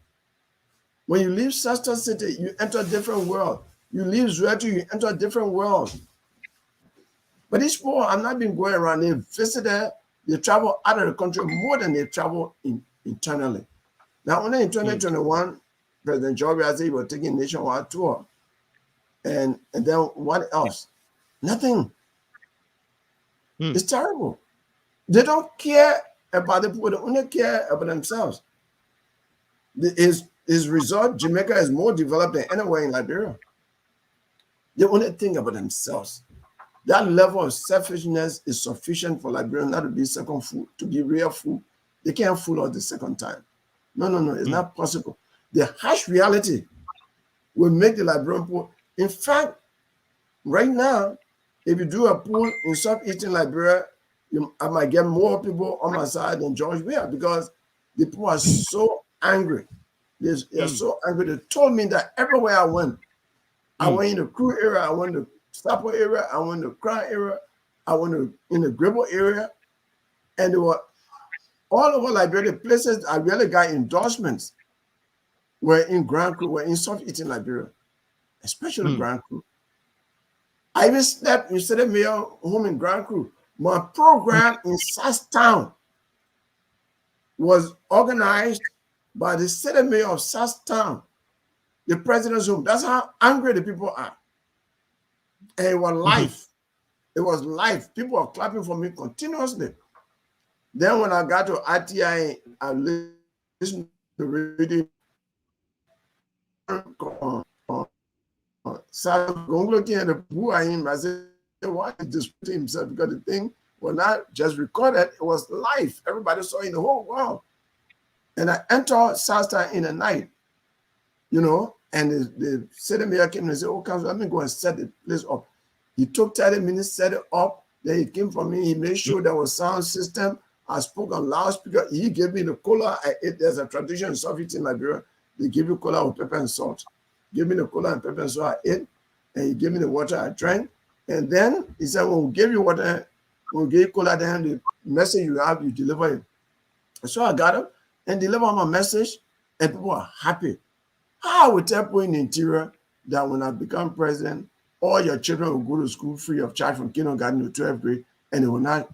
When you leave Shasta City, you enter a different world. You leave Zuetu, you enter a different world. But these people have not been going around. They visited, they travel out of the country more than they travel internally. Now, only in 2021, President George said he was taking a nationwide tour. And then what else? Nothing. It's terrible. They don't care about the people. They only care about themselves. His resort, Jamaica, is more developed than anywhere in Liberia. They only think about themselves. That level of selfishness is sufficient for Liberians not to be second food, to be real food. They can't fool us the second time. No, it's not possible. The harsh reality will make the Liberian poor. In fact, right now, if you do a poll in southeastern Liberia, I might get more people on my side than George Weah, because the people are so angry. They're so angry. They told me that everywhere I went in the Crew area, I went in the Stapo area, I went in the Crown area, I went in the Gribble area, and they were all over Liberia. The places I really got endorsements were in Grand Crew, were in southeastern Liberia, especially Grand Crew. I even slept in City Mayor home in Grand Crew. My program in Sasstown was organized by the City Mayor of Sasstown, the president's home. That's how angry the people are. And it was live. It was live. People were clapping for me continuously. Then when I got to RTI, I listened to radio. So looking at the who I am, I said, why is this to himself? Because the thing was not just recorded, it was live. Everybody saw it in the whole world. And I entered Sasta in the night, and the city mayor came and said, oh, council, let me go and set the place up. He took 30 minutes, set it up. Then he came for me. He made sure there was sound system. I spoke on loudspeaker. He gave me the cola. I ate. There's a tradition in Southeastern Liberia. They give you cola with pepper and salt. Give me the cola and pepper and salt. I ate. And he gave me the water. I drank. And then he said, well, we'll give you water. We'll give you cola. Then the message you have, you deliver it. So I got up and delivered my message. And people are happy. I would tell people in the interior that when I become president, all your children will go to school free of charge from kindergarten to 12th grade, and they will not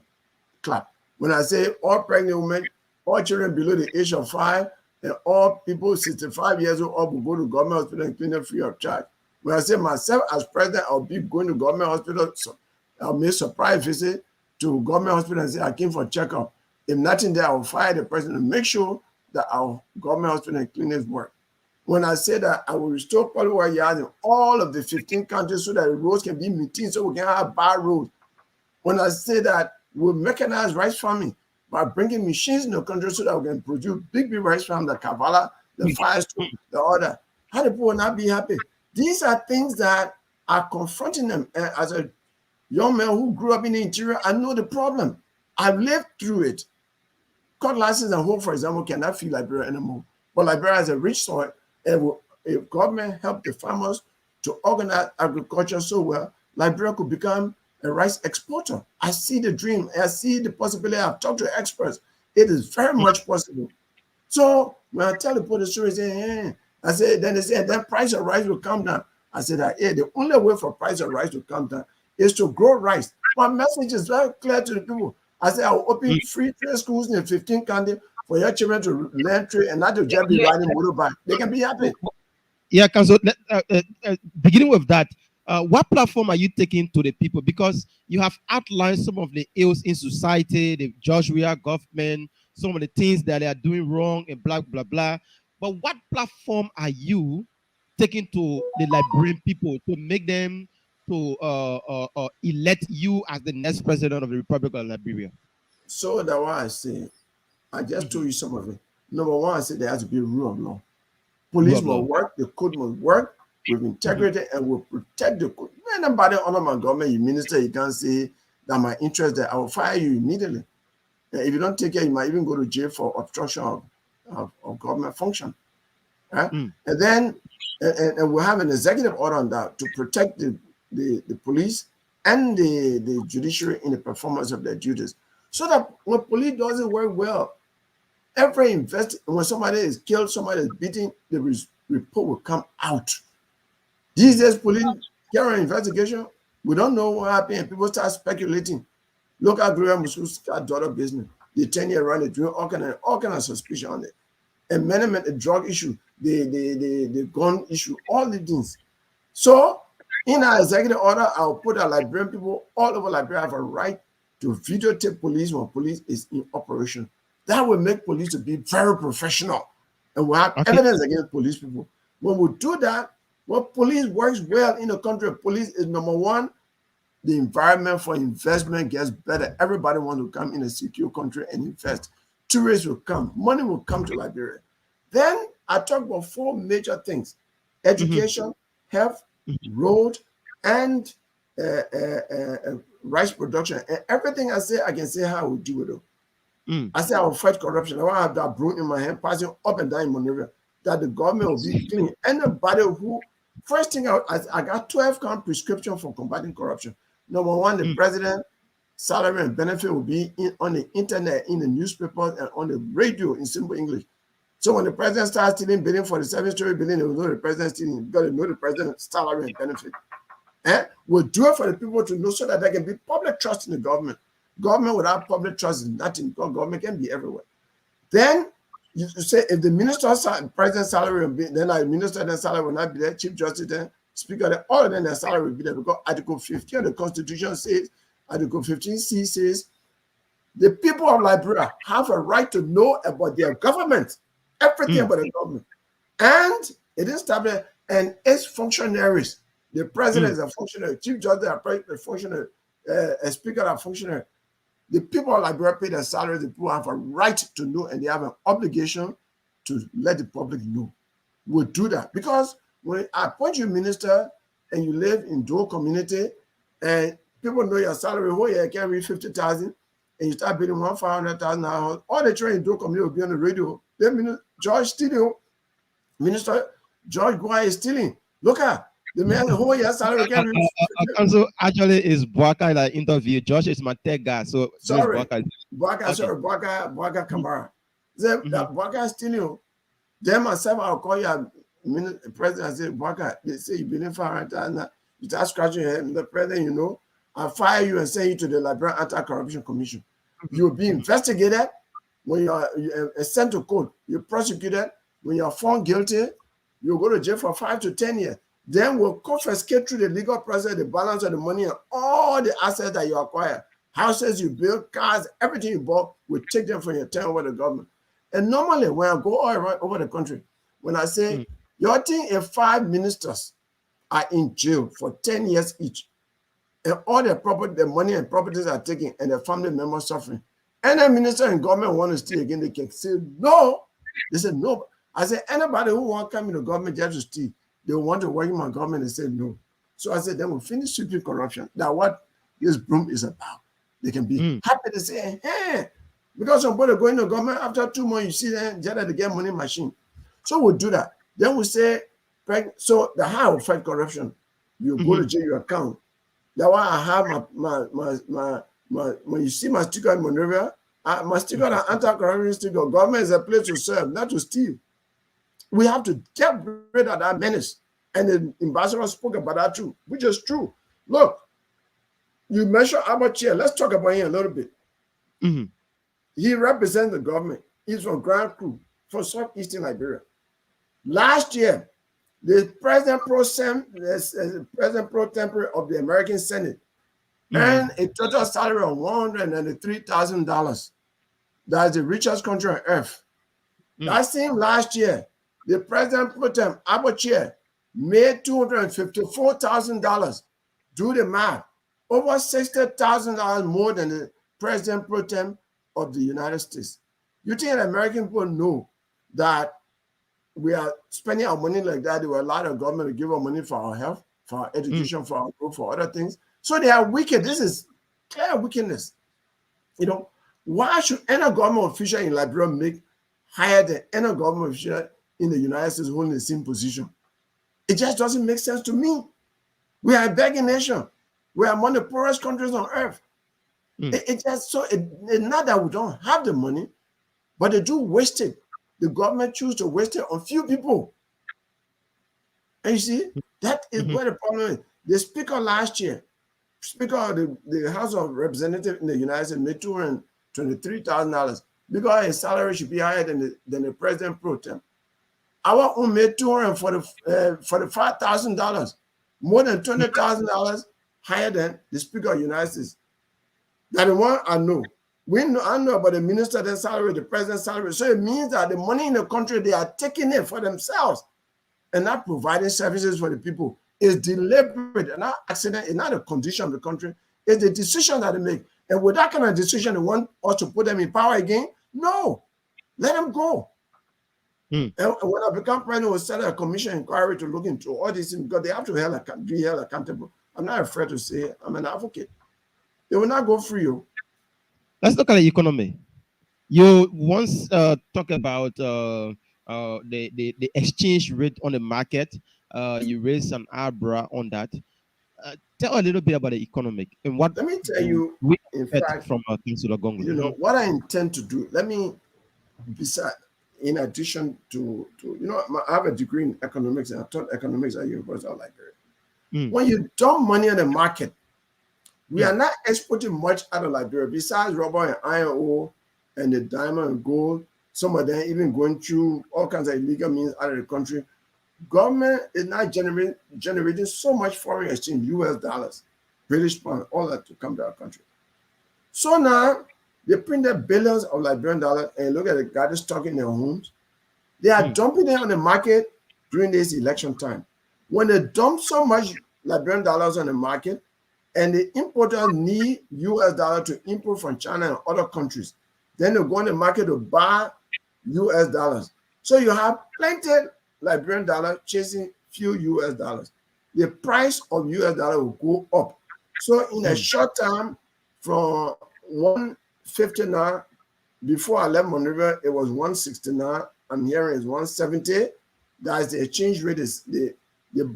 clap. When I say all pregnant women, all children below the age of 5, and all people 65 years old, all will go to government hospital and clinic free of charge. When I say myself as president, I'll be going to government hospital. So I'll make a surprise visit to government hospital and say, I came for a checkup. If nothing there, I'll fire the president and make sure that our government hospital and clinics work. When I say that I will restore polywater yards in all of the 15 countries so that the roads can be maintained so we can have bad roads. When I say that we'll mechanize rice farming by bringing machines in the country so that we can produce big rice farms, the Kavala, the Firestone, the other. How the people will not be happy? These are things that are confronting them. And as a young man who grew up in the interior, I know the problem. I've lived through it. Cutlasses and Hope, for example, cannot feed Liberia anymore. But Liberia has a rich soil. And if government helped the farmers to organize agriculture so well, Liberia could become a rice exporter. I see the dream. I see the possibility. I've talked to experts. It is very much possible. So when I tell the people the story, then they say, then price of rice will come down. I said, the only way for price of rice to come down is to grow rice. My message is very clear to the people. I said, I will open free trade schools in 15 counties for your children to learn trade and not to just be riding motorbike. They can be happy. Yeah, Council, beginning with that, what platform are you taking to the people? Because you have outlined some of the ills in society, the Joshua government, some of the things that they are doing wrong and blah, blah, blah. But what platform are you taken to the Liberian people to make them to elect you as the next president of the Republic of Liberia? So that's why I say, I just told you some of it. Number one, I said there has to be a rule of law. Police will work, the code must work with integrity and will protect the code. Anybody under my government, you minister, you can't say that my interest there, I will fire you immediately. And if you don't take care, you might even go to jail for obstruction of government function. Right? And then and we'll have an executive order on that to protect the police and the judiciary in the performance of their duties. So that when police doesn't work well, when somebody is killed, somebody is beaten, the report will come out. These days, police carry an investigation. We don't know what happened, and people start speculating. Look at Gloria Musu's daughter business. The 10-year run, they're doing all kind of suspicion on it. Amendment, the drug issue, the gun issue, all the things. So, in our executive order, I'll put our Liberian people all over Liberia have a right to videotape police when police is in operation. That will make police to be very professional, and we'll have evidence against police people. When we do that, when police works well in the country, police is number one. The environment for investment gets better. Everybody wants to come in a secure country and invest. Tourists will come. Money will come to Liberia. Then I talk about 4 major things: education, health, road, and rice production. And everything I say, I can say how we do it. I say I will fight corruption. I want to have that broom in my hand, passing up and down in Monrovia, that the government will be clean. Anybody who, first thing I got 12-count prescription for combating corruption. Number one, the president salary and benefit will be on the internet, in the newspapers, and on the radio in simple English. So when the president starts stealing billion for the 7-story building, they will know the president stealing because they know the president's salary and benefit. And we'll do it for the people to know so that there can be public trust in the government. Government without public trust is nothing, because government can be everywhere. Then you say if the minister's president's salary will be, then our minister then salary will not be there, chief justice then, speaker then, all of them their salary will be there, because Article 15 of the Constitution says, Article 15C says, the people of Liberia have a right to know about their government, everything about the government. And it is established, and its functionaries. The president is a functionary, chief justice is a functionary, a speaker is a functionary. The people of Liberia pay their salaries. The people have a right to know, and they have an obligation to let the public know. We'll do that, because when I appoint you minister and you live in Dole community and people know your salary, oh yeah, I can read 50,000, and you start bidding 500,000 hours, all the train in Dole community will be on the radio. Then George stealing, Minister George Guai is stealing. Look at the man, oh yeah, salary can read. Also, actually, is Boaka that interview. Josh is my tech guy, so sorry, Boaka Kamara. That Boaka is stealing. Then myself, I'll call you president and say, Boaka, they say you believe 500,000. You start scratching your head, and the president, you know, I'll fire you and send you to the Liberian Anti-Corruption Commission. You'll be investigated. When you're sent to court, you're prosecuted. When you're found guilty, you'll go to jail for 5 to 10 years. Then we'll confiscate through the legal process the balance of the money and all the assets that you acquire. Houses you build, cars, everything you bought, we'll take them from your turn over the government. And normally, when I go all around over the country, when I say, your thing, if 5 ministers are in jail for 10 years each, and all their property, their money and properties are taken, and their family members suffering, and a minister in government want to steal again, they can say no. They said no. I said, anybody who want to come into government just to steal, they want to work in my government, they say no. So I said, then we'll finish sweeping corruption. That's what this broom is about. They can be happy to say, hey, because somebody go into government, after 2 months, you see them, just to get money machine. So we'll do that. Then we say, so the how will fight corruption. You go to jail your account. That's why I have my when you see my sticker in Monrovia, my sticker an anti-corruption sticker. Government is a place to serve, not to steal. We have to get rid of that menace. And the ambassador spoke about that too, which is true. Look, you mentioned Abacha. Let's talk about him a little bit. He represents the government. He's from Grand Crew, from southeastern Liberia. Last year, the president pro tempore of the American Senate earned a total salary of $193,000. That's the richest country on earth. That same last year, the president pro tem, Abacha, made $254,000. Do the math. Over $60,000 more than the president pro tem of the United States. You think the American people know that we are spending our money like that? They will allow the government to give us money for our health, for our education, for our growth, for other things. So they are wicked. This is clear wickedness. You know, why should any government official in Liberia make higher than any government official in the United States holding the same position? It just doesn't make sense to me. We are a begging nation. We are among the poorest countries on earth. It's just so, not that we don't have the money, but they do waste it. The government chooses to waste it on few people. And you see, that is where the problem is. The speaker last year, Speaker of the House of Representatives in the United States, made $223,000 because his salary should be higher than the president pro tem. Our own made $245,000, more than $20,000 higher than the Speaker of the United States. That the one I know. I know about the minister's salary, the president's salary. So it means that the money in the country, they are taking it for themselves and not providing services for the people. It's deliberate and not accident. It's not a condition of the country. It's the decision that they make. And with that kind of decision, they want us to put them in power again? No. Let them go. And when I become president, we'll set a commission inquiry to look into all these things because they have to be held accountable. I'm not afraid to say I'm an advocate. They will not go free. Let's look at the economy. You once talk about the exchange rate on the market. You raised an eyebrow on that. Tell a little bit about the economic and what. Let me tell you, we in fact, from Councilor Gongo. You know what I intend to do. Let me, in addition to I have a degree in economics and I taught economics at University of Liberia. When you dump money on the market, we are not exporting much out of Liberia besides rubber and iron ore and the diamond and gold. Some of them even going through all kinds of illegal means out of the country. Government is not generating so much foreign exchange, US dollars, British pound, all that to come to our country. So now they printed billions of Liberian dollars and look at the guys stock in their homes. They are dumping it on the market during this election time. When they dump so much Liberian dollars on the market, and the importers need US dollar to import from China and other countries, then they go on the market to buy US dollars. So you have plenty Liberian dollar chasing few US dollars. The price of US dollar will go up. So in a short time, from 150 now, before I left Monrovia, it was 169. I'm hearing it's 170. That's the exchange rate, is the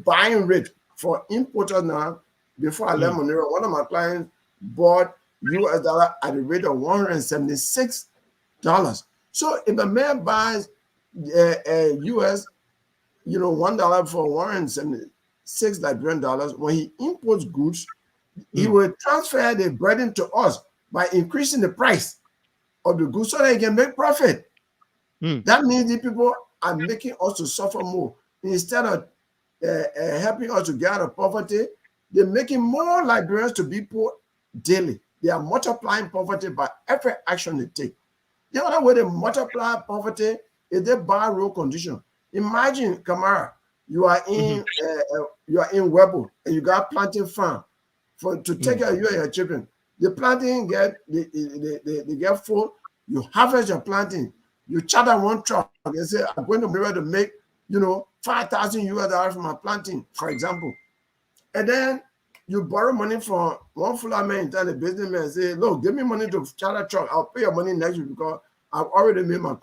buying rate for importers now. Before I left Monrovia, one of my clients bought US dollar at the rate of $176. So if a man buys US, $1 for 176 Liberian dollars, when he imports goods, he will transfer the burden to us by increasing the price of the goods so that he can make profit. That means the people are making us to suffer more. Instead of helping us to get out of poverty, they're making more Liberians to be poor daily. They are multiplying poverty by every action they take. The other way they multiply poverty is they buy road condition. Imagine, Kamara, you are in Webo and you got planting farm to take care of you and your children. The planting they get full. You harvest your planting. You charter one truck and say, I'm going to be able to make $5,000 from my planting, for example. And then you borrow money from one fuller man and tell the businessman and say, look, give me money to charter a truck. I'll pay your money next week because I've already made my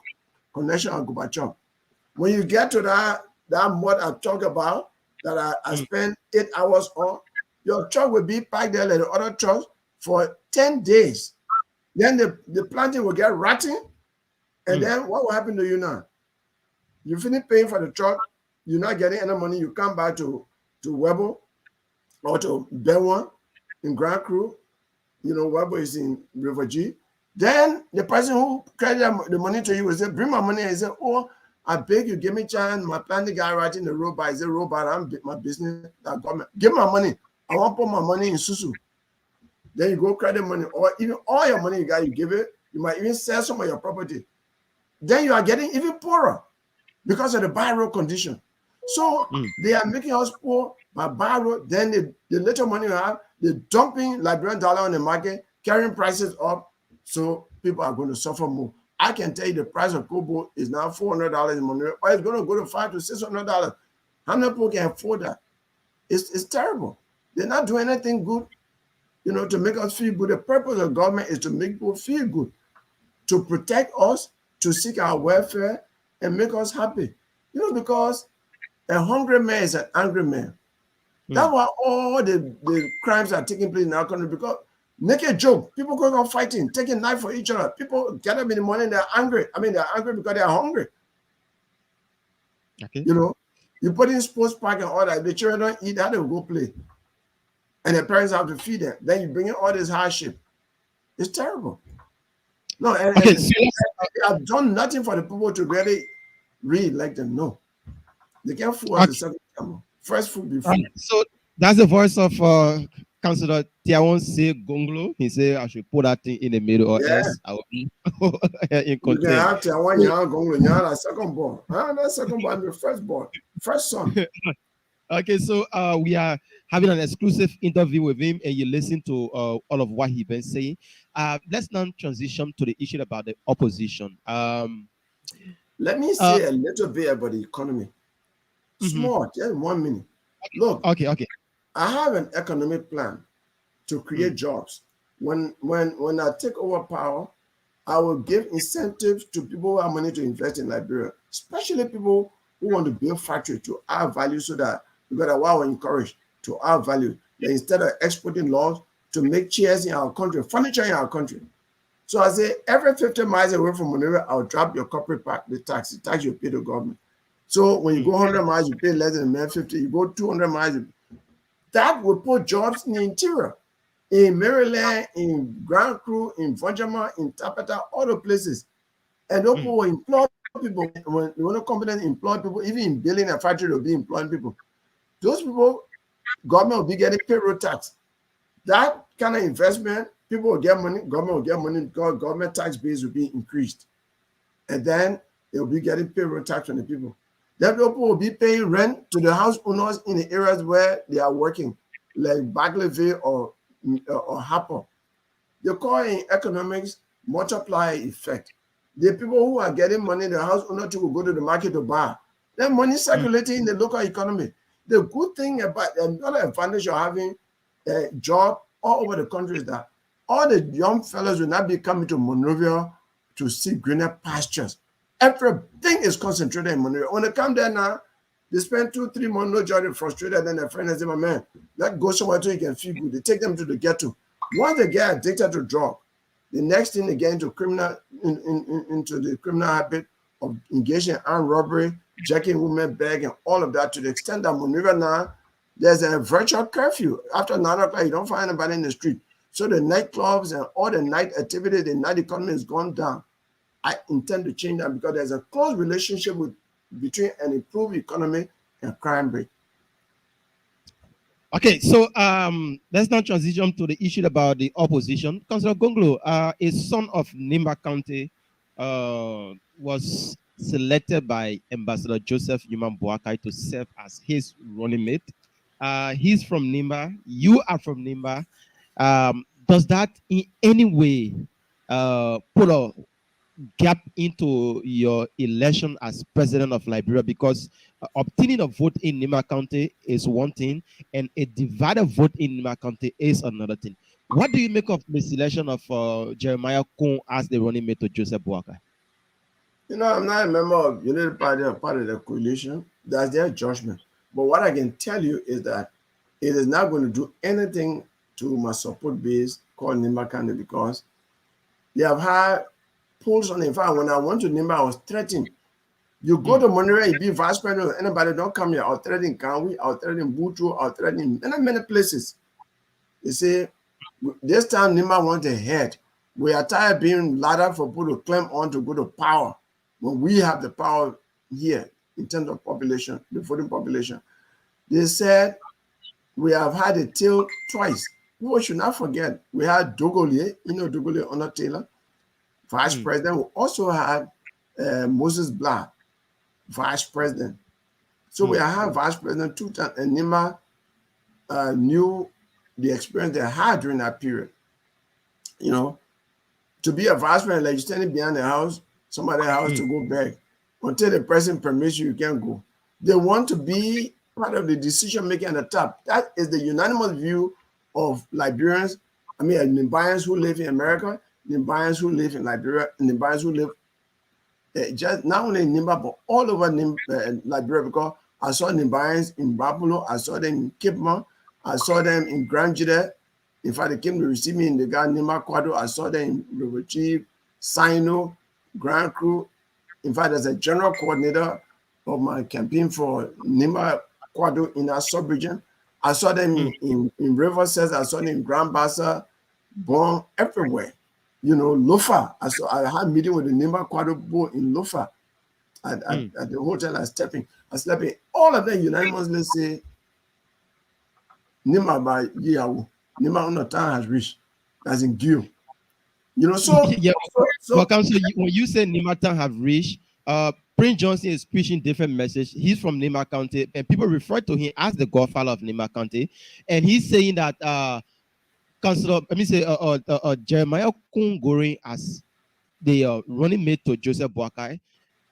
connection on Gorbachev. When you get to that mud I talk about, that I spent 8 hours on, your truck will be packed there like the other trucks for 10 days. Then the planting will get rotten. And then what will happen to you now? You finish paying for the truck, you're not getting any money, you come back to Webo or to Bewan in Grand Cru, Webo is in River G. Then the person who credit the money to you will say, bring my money. And he say, oh, I beg you, give me chance. My planting guy writing the road by, I say, road by, I'm my business, that government. Give my money. I want to put my money in Susu. Then you go credit money, or even all your money you got, you give it. You might even sell some of your property. Then you are getting even poorer because of the buy road condition. So they are making us poor by borrow. Then the little money you have, they're dumping Liberian dollar on the market, carrying prices up. So people are going to suffer more. I can tell you the price of cobalt is now $400 in Monroe, or it's going to go to $500 to $600. How many people can afford that? It's terrible. They're not doing anything good, to make us feel good. The purpose of government is to make people feel good, to protect us, to seek our welfare, and make us happy. Because a hungry man is an angry man. That's why all the crimes are taking place in our country, because naked joke, people going on fighting, taking knife for each other. People get up in the morning, they're angry. They're angry because they're hungry. Okay. You put in sports park and all that, the children don't eat, how they will go play. And the parents have to feed them. Then you bring in all this hardship. It's terrible. No, and I've done nothing for the people to really re-elect them. No. They can't fool us the second time. First food before. So that's the voice of Councillor Tiawon say Gonglo. He said I should put that thing in the middle, or else I will be in content. You can have Tiawon Gonglo. You are second born. That second born, the first born, first son. Okay, so we are having an exclusive interview with him, and you listen to all of what he's been saying. Let's now transition to the issue about the opposition. Let me say a little bit about the economy. Small, just 1 minute. Look, okay. I have an economic plan to create jobs. When I take over power, I will give incentives to people who have money to invest in Liberia, especially people who want to build factory to add value, so that because I want to encourage to add value. That instead of exporting logs, to make chairs in our country, furniture in our country. So I say every 50 miles away from Monrovia, I'll drop your corporate the tax you pay the government. So when you go 100 miles, you pay less than 50. You go 200 miles, that will put jobs in the interior, in Maryland, in Grand Crew, in Vonjama, in Tapata, all the places. And those people will employ people. When you want to company employ people, even in building a factory, they'll be employing people. Those people, government will be getting payroll tax. That kind of investment, people will get money, government will get money, because government tax base will be increased. And then they'll be getting payroll tax from the people. Then people will be paying rent to the house owners in the areas where they are working, like Bagleyville or Harper. They call it in economics multiplier effect. The people who are getting money, the house owner too will go to the market to buy. Then money circulating in the local economy. The good thing about another advantage of having a job all over the country is that all the young fellows will not be coming to Monrovia to see greener pastures. Everything is concentrated in Monrovia. When they come there now, they spend 2-3 months, no job, frustrated. Then their friend says, my man, let's go somewhere so you can feel good. They take them to the ghetto. Once they get addicted to drug, the next thing they get into into the criminal habit of engaging in armed robbery, jacking women bag, and all of that, to the extent that Monrovia now, there's a virtual curfew. After 9 o'clock, you don't find anybody in the street. So the nightclubs and all the night activity, the night economy has gone down. I intend to change that because there's a close relationship between an improved economy and crime rate. Okay, so let's now transition to the issue about the opposition. Councillor Gonglo, a son of Nimba County, was selected by Ambassador Joseph Newman Boakai to serve as his running mate. He's from Nimba. You are from Nimba. Does that in any way put a gap into your election as president of Liberia? Because obtaining a vote in Nimba County is one thing, and a divided vote in Nimba County is another thing. What do you make of the selection of Jeremiah Kun as the running mate to Joseph Boakai? I'm not a member of United Party or part of the coalition. That's their judgment. But what I can tell you is that it is not going to do anything to my support base called Nimba County, because they have had polls on it. In fact, when I went to Nimba, I was threatened. You go to Monterey, you be vice president, anybody don't come here. I was threatening Kanwi, I was threatening Butu, I was threatening many places. They say, this time Nimba wants a head. We are tired of being ladder for people to climb on to go to power when we have the power here in terms of population, the voting population. They said we have had a tail twice. People should not forget, we had Dogolier, Dogolier Honor Taylor, vice president. We also had Moses Blah, vice president. So we had vice president 2 times, and Nima knew the experience they had during that period. You know, to be a vice president, like you're standing behind the house, somebody's house to go back. Until the president permits you, you can't go. They want to be part of the decision making at the top. That is the unanimous view of Liberians. I mean, Liberians who live in America, Liberians who live in Liberia, and Liberians who live just not only in Nimba, but all over Liberia, because I saw Liberians in Babulo, I saw them in Cape Mount, I saw them in Grand Jide. In fact, they came to receive me in the Grand Nimba Quadro. I saw them in River Chief, Sino, Grand Crew. In fact, as a general coordinator of my campaign for Nimba Quadro in our sub-region, I saw them in Riverside, I saw them in Grand Bassa, Bon, everywhere. You know, Lofa. I had a meeting with the Nimba Quadro board in Lofa at the hotel I slept in. All of them unanimously say, Nimba by Yahu, Nimba on the time has reached. That's in Gil. You know, so yeah. So Council, when you say Nimatan have reached, Prince Johnson is preaching different message. He's from Nima County, and people refer to him as the godfather of Nima County, and he's saying that Councilor, let me say, Jeremiah Kungori as the running mate to Joseph Boakai,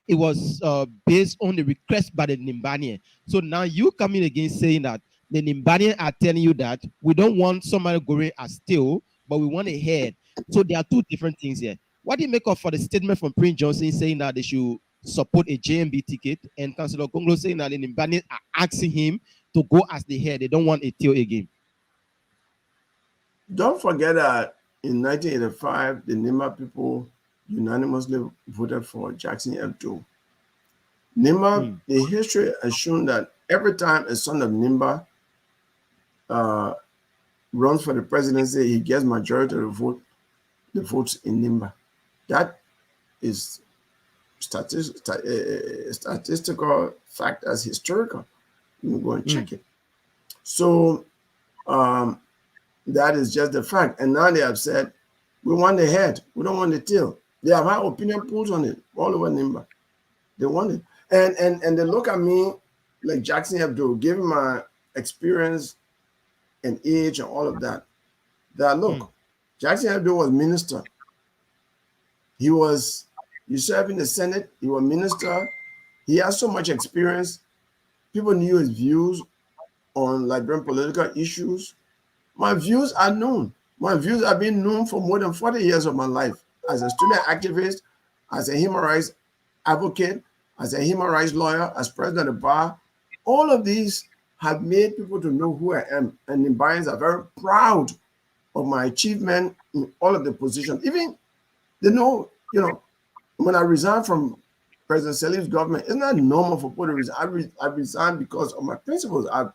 it was based on the request by the Nimbanian. So now you coming again saying that the Nimbanian are telling you that we don't want somebody going as still, but we want a head. So there are two different things here. What do you make of for the statement from Prince Johnson saying that they should support a JMB ticket, and Councilor Gonglo saying that the Nimbanian are asking him to go as the head? They don't want a tail again. Don't forget that in 1985, the Nimba people unanimously voted for Jackson Hebdo. Nimba, the history has shown that every time a son of Nimba runs for the presidency, he gets majority of the votes in Nimba. That is statistical fact as historical. You go and check it. So that is just the fact. And now they have said, we want the head, we don't want the tail. They have had opinion polls on it all over Nimba. They want it. And they look at me like Jackson Hebdo, given my experience and age and all of that. That look, Jackson Hebdo was minister. He served in the Senate, he was minister. He has so much experience. People knew his views on Liberian political issues. My views are known. My views have been known for more than 40 years of my life as a student activist, as a human rights advocate, as a human rights lawyer, as president of the bar. All of these have made people to know who I am. And the Liberians are very proud of my achievement in all of the positions. Even they know, you know, when I resigned from President Salim's government, it's not normal for people to resign. I resigned because of my principles. I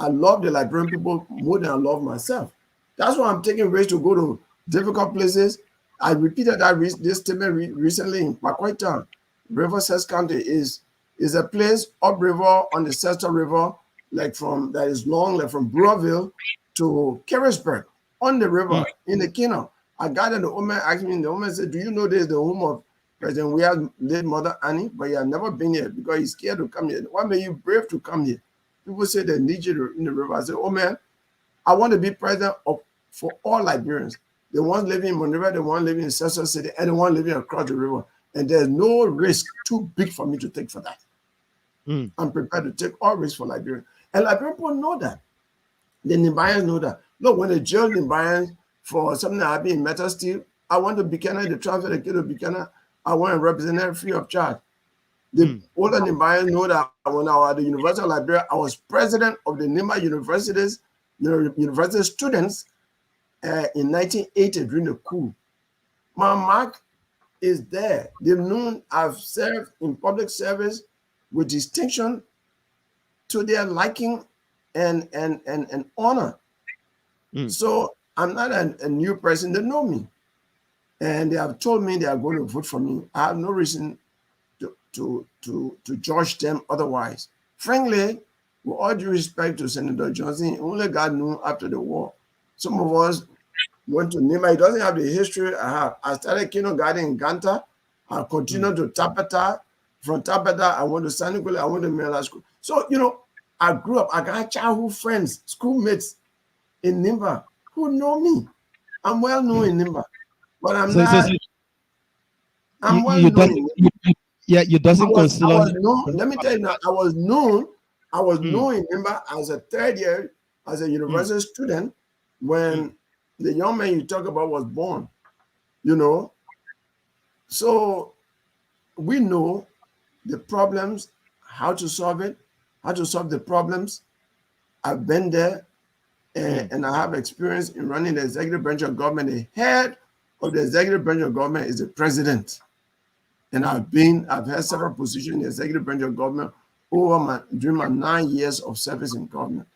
love the Liberian people more than I love myself. That's why I'm taking risks to go to difficult places. I repeated this statement recently in Pakwai Town. Riverside County is a place upriver on the Sesta River, that is long, like from Brewerville to Carisburg on the river in the Kino. I got in the woman asked me, and the woman said, do you know this is the home of President Weah's late mother Annie? But he had never been here because he's scared to come here. Why made you brave to come here? People say they need you in the river. I said, oh man, I want to be president for all Liberians. The ones living in Monrovia, the ones living in Sesta City, and the ones living across the river. And there's no risk too big for me to take for that. I'm prepared to take all risks for Liberians. And Liberian people know that. The Nibarians know that. Look, when they jail Nibarians for something that happened in Metal Steel, I went to Buchanan, they transferred the kid to Buchanan. I went and represented them free of charge. The older Nibarians know that when I was at the University of Liberia, I was president of the Nimba University's university students in 1980 during the coup. My mark is there. They've known I've served in public service with distinction to their liking and honor. So I'm not a new person. They know me. And they have told me they are going to vote for me. I have no reason to judge them otherwise. Frankly, with all due respect to Senator Johnson, only God knew after the war. Some of us went to Nimba. He doesn't have the history I have. I started kindergarten in Ganta. I continued to Tapata. From Tabata, I went to San Nicolas, I went to Maryland School. So, I grew up, I got childhood friends, schoolmates in Nimba who know me. I'm well known in Nimba, but I'm well known in Nimba. You doesn't consider. I was known, let me tell you now, I was known in Nimba as a third year, as a university student when the young man you talk about was born, So we know the problems, how to solve it, how to solve the problems. I've been there and I have experience in running the executive branch of government. The head of the executive branch of government is the president. And I've had several positions in the executive branch of government during my 9 years of service in government.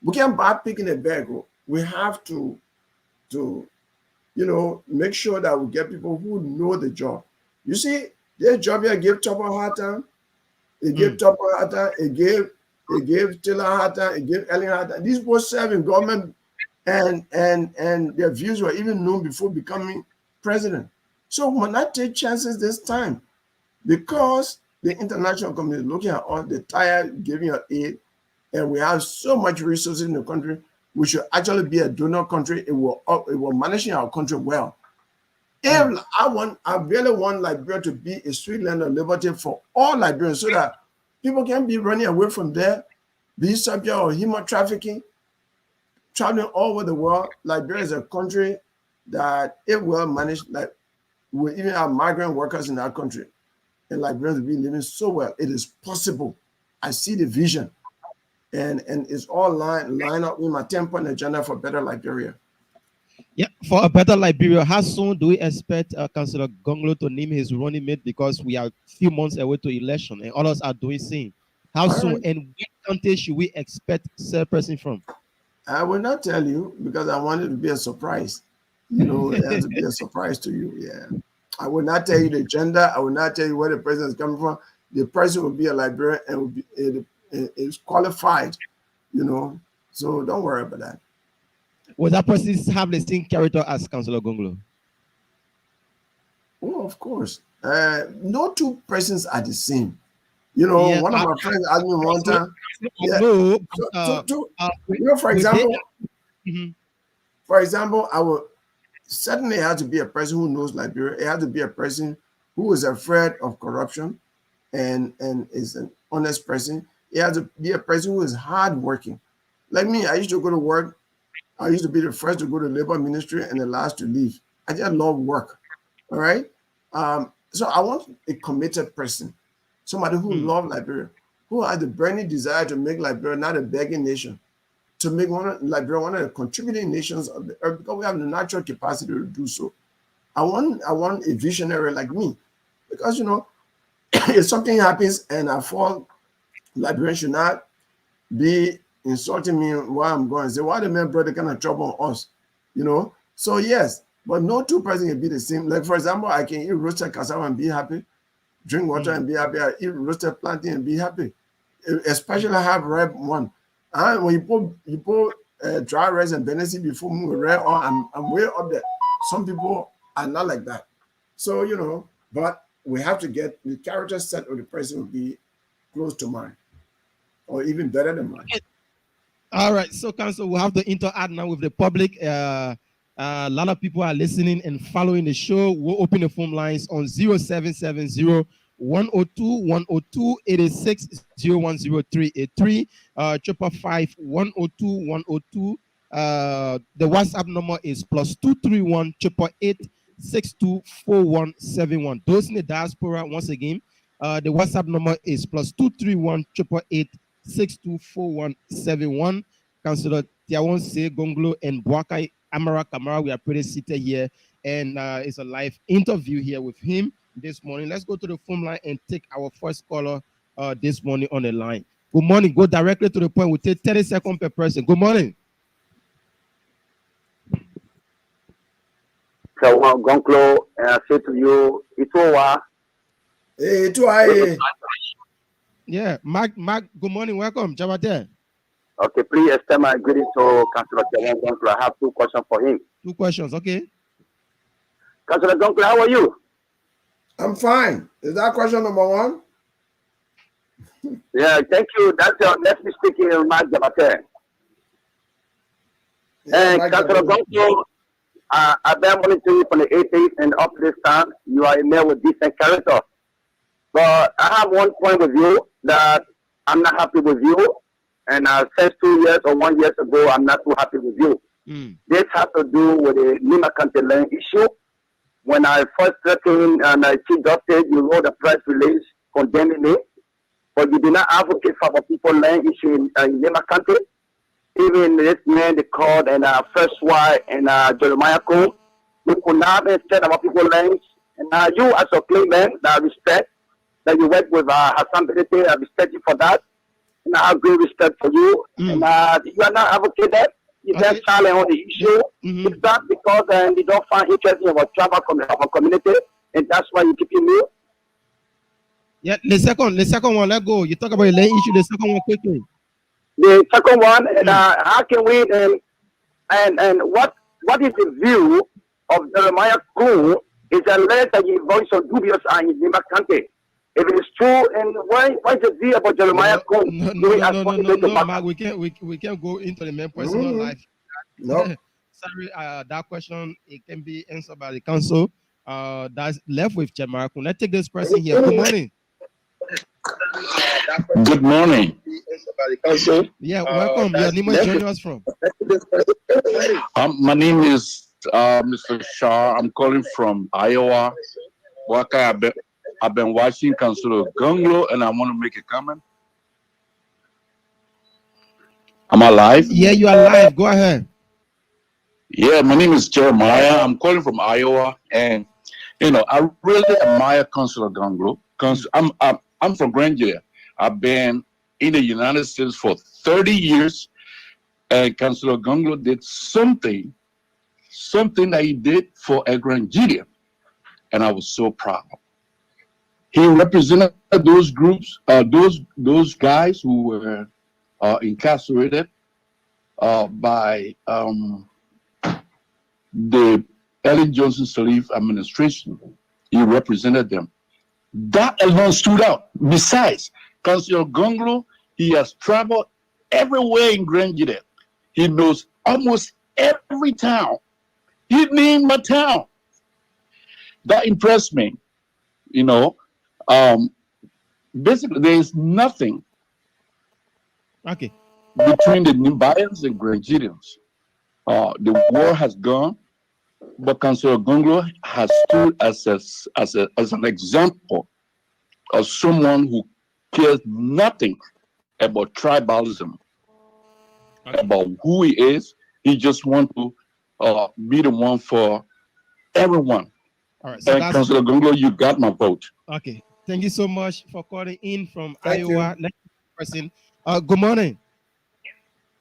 We can't buy picking a bag. We have to make sure that we get people who know the job. You see, their job here gave Topper a hard time. It gave Topper a hard time. It gave Taylor a hard time. It gave Ellen a hard time. These were serving government, and their views were even known before becoming president. So when I take chances this time, because the international community is looking at us, they're tired giving us aid, and we have so much resources in the country, we should actually be a donor country. It will managing our country well. If I really want Liberia to be a sweet land of liberty for all Liberians, so that people can be running away from there, be subject of human trafficking, traveling all over the world. Liberia is a country that it will manage. Like we even have migrant workers in our country, and Liberians will be living so well. It is possible. I see the vision, and it's all line up with my 10-point agenda for better Liberia. Yeah, for a better Liberia, how soon do we expect Councillor Gonglo to name his running mate? Because we are a few months away to election, and others are doing same. How soon and which county should we expect said person from? I will not tell you because I want it to be a surprise. It has to be a surprise to you. Yeah, I will not tell you the gender. I will not tell you where the person is coming from. The person will be a Liberian and will be is qualified. So don't worry about that. Will that person have the same character as Councillor Gonglo? Oh, of course. No two persons are the same. One of my friends asked me one time. For example, I will certainly have to be a person who knows Liberia. It has to be a person who is afraid of corruption and is an honest person. It has to be a person who is hardworking. Like me, I used to go to work. I used to be the first to go to labor ministry and the last to leave. I just love work. All right. So I want a committed person, somebody who loves Liberia, who has the burning desire to make Liberia not a begging nation, to make Liberia one of the contributing nations of the earth, because we have the natural capacity to do so. I want a visionary like me, because if something happens and I fall, Liberia should not be insulting me while I'm going and say, why the man brought the kind of trouble on us? So yes, but no two persons can be the same. Like for example, I can eat roasted cassava and be happy, drink water and be happy. I eat roasted plantain and be happy. Especially I have ripe one. And when you put dry rice and Benesi before me with red on, I'm way up there. Some people are not like that. So but we have to get the character set of the person will be close to mine, or even better than mine. All right, so Council, we'll have to interact now with the public. A lot of people are listening and following the show. We'll open the phone lines on 0770 102 102 86 010383 555 102 102. The WhatsApp number is +231 888 624171. Those in the diaspora, once again, the WhatsApp number is +231 888 624171. Councillor Tiawonse Gonglo and Bwakai Amara Kamara, we are pretty seated here, and it's a live interview here with him this morning. Let's go to the phone line and take our first caller this morning on the line. Good morning. Go directly to the point. We'll take 30 seconds per person. Good morning. So, Gonglo, I say to you, Itowa. Hey, Itowa. Yeah, Mark, good morning. Welcome. Jabate. Okay, please extend my greeting to Councillor Gonglo. I have two questions for him. Two questions, okay. Councillor Gonglo, how are you? I'm fine. Is that question number one? Yeah, thank you. That's your next speaking, Mark Jabate. And Councilor Gonzo, I've been monitoring you from the 80s and up to this time. You are a man with decent character. But I have one point with you that I'm not happy with you. And since 2 years or 1 year ago, I'm not too happy with you. This has to do with the Lima County land issue. When I first came and I chief justice, you wrote a press release condemning me. But you did not advocate for our people land issue in Lima County. Even this man, they called and First Wife and Jeremiah Cole, we could not instead of our people lands. And you as a claimant, that I respect, that you work with Hassan Benete, I respect you for that. And I have great respect for you. And you are not advocate that. You just silent on the issue. It's not because they don't find interest in our tribal community, and that's why you keep it new. Yeah, the second one, let go. You talk about the land issue, the second one quickly. The second one, and how can we and what is the view of Jeremiah Kuhn? Is a letter you voice on dubious in Lima County. If it is true, and why is the view about Jeremiah Kuhn? No, Mark, we can't go into the main personal life. No. Sorry, that question it can be answered by the council. That's left with Jeremiah Kuhn. Let's take this person here. Good morning. Good morning. Yeah, welcome. Your name is joining us from. My name is Mr. Shah. I'm calling from Iowa. I've been watching Councilor Gunglo, and I want to make a comment. Am I live? Yeah, you are live. Go ahead. Yeah, my name is Jeremiah. I'm calling from Iowa, and I really admire Councilor Gunglo. I'm from Granger. I've been in the United States for 30 years, and Councilor Gunglo did something that he did for a Grangeria, and I was so proud. He represented those groups, those guys who were incarcerated by the Ellen Johnson Sirleaf administration. He represented them. That alone stood out. Besides, Councilor Gunglo, he has traveled everywhere in Granger. He knows almost every town. He named my town. That impressed me. Basically, there is nothing between the Nimbayans and Grangerians. The war has gone, but Councilor Gunglo has stood as an example of someone who cares nothing about tribalism, about who he is. He just wants to be the one for everyone. All right, so and Councilor Gunglo, you got my vote. Okay, thank you so much for calling in from Iowa. Next person. Good morning.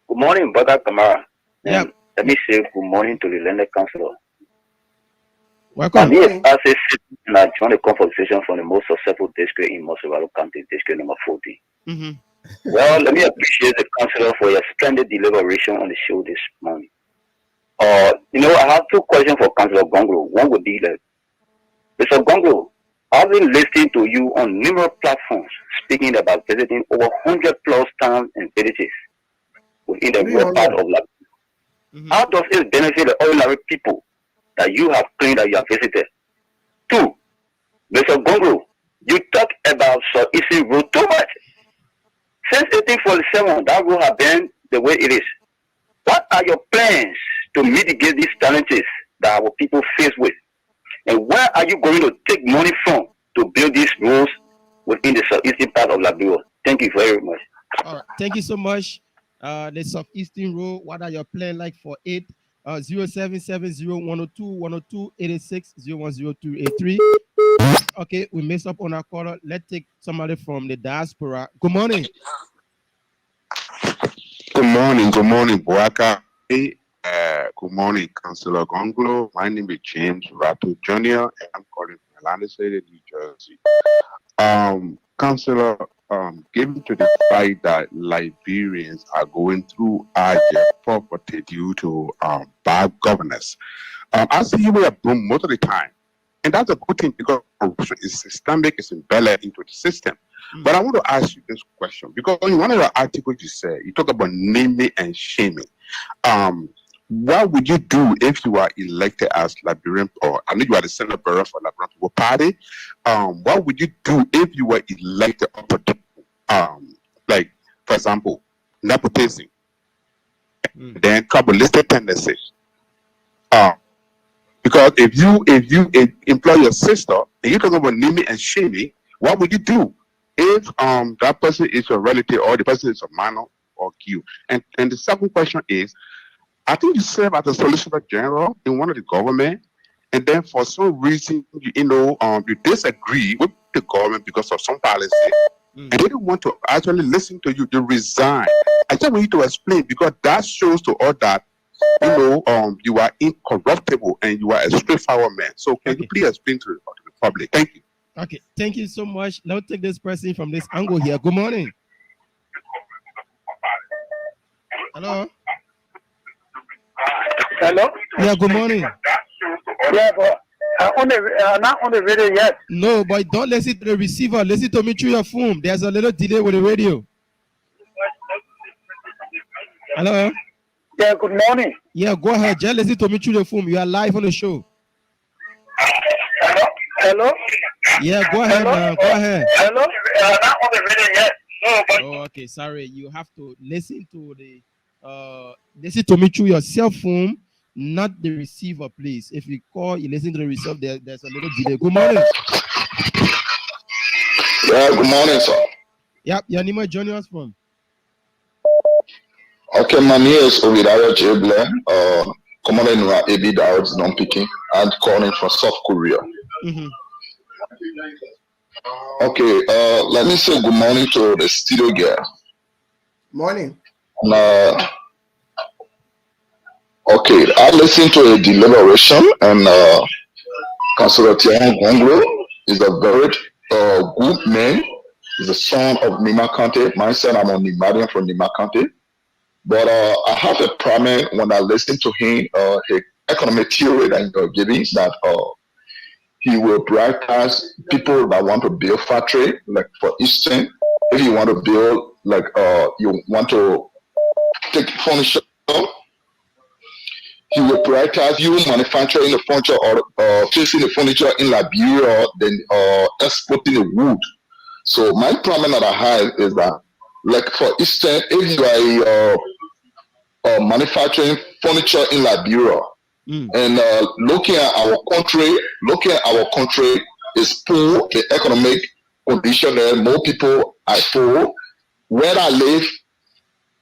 Good morning, Brother Kamara. Yeah. Let me say good morning to the landed councilor. Welcome. As a citizen, I joined the conversation from the most successful district in Mosovalo County, district number 40. Well, let me appreciate the councilor for your splendid deliberation on the show this morning. I have two questions for Councilor Gunglo. One would be that, Mr. Gunglo, I've been listening to you on numerous platforms speaking about visiting over 100 plus towns and villages within the rural part of Liberia. How does it benefit the ordinary people that you have claimed that you have visited? Two, Mr. Gunglo, you talk about Southeastern Road too much. Since 1847, that road has been the way it is. What are your plans to mitigate these challenges that our people face with? And where are you going to take money from to build these roads within the southeastern part of Liberia? Thank you very much. All right, thank you so much. The southeastern road, what are your plans like for it? 0770-102-102-86-010283. Okay, we messed up on our caller. Let's take somebody from the diaspora. Good morning. Good morning, Boaka. Good morning, Councilor Gunglo. My name is James Rato Jr. and I'm calling from Atlantic City, New Jersey. Councilor, given to the fact that Liberians are going through urgent poverty due to bad governance, I see you wear a broom most of the time. And that's a good thing because it's systemic, it's embedded into the system. But I want to ask you this question because in one of the articles you said, you talk about naming and shaming. What would you do if you are elected as Liberian, or I know you are the Senate Bureau for Liberian People Party? What would you do if you were elected like, for example, nepotism, then tribalistic tendencies? Because if you employ your sister and you're talking about naming and shaming, what would you do if that person is your relative or the person is a minor or you? And the second question is, I think you serve as a Solicitor General in one of the government, and then for some reason you disagree with the government because of some policy, and they don't want to actually listen to you. You resign. I just want you to explain, because that shows to all that you are incorruptible and you are a straightforward man. So can you please explain to the public? Thank you. Okay, thank you so much. Now take this person from this angle here. Good morning. Hello. Hello. Yeah, good morning. Yeah, but not on the radio yet. No, but don't listen to the receiver. Listen to me through your phone. There's a little delay with the radio. Hello. Yeah, good morning. Yeah, go ahead. Just listen to me through the phone. You are live on the show. Hello. Yeah, go ahead. Go ahead. Hello. Not on the radio yet. Oh, okay. Sorry. You have to listen to me through your cell phone, not the receiver, please. If you call, you listen to the receiver. There's a little delay. Good morning. Yeah, good morning, sir. Yep, your name is joining us from. Okay, my name is Ovidayo Jeble, commander in AB Dowds, non-picking, and calling from South Korea. Okay, let me say good morning to the studio girl. Morning. Okay, I listened to a deliberation, and Councilor Tian Gonglo is a very good man. He's the son of Nima County. Myself, I'm on Nimadian from Nima County. But I have a problem when I listen to him, the economic theory that you're giving, that he will prioritize people that want to build factory, like for instance, if you want to build, like you want to take furniture, he will prioritize you manufacturing the furniture or fixing the furniture in Liberia, then exporting the wood. So my problem that I have is that, like for instance, if you are manufacturing furniture in Liberia, and looking at our country is poor, the economic condition there, more people are poor. Where I live,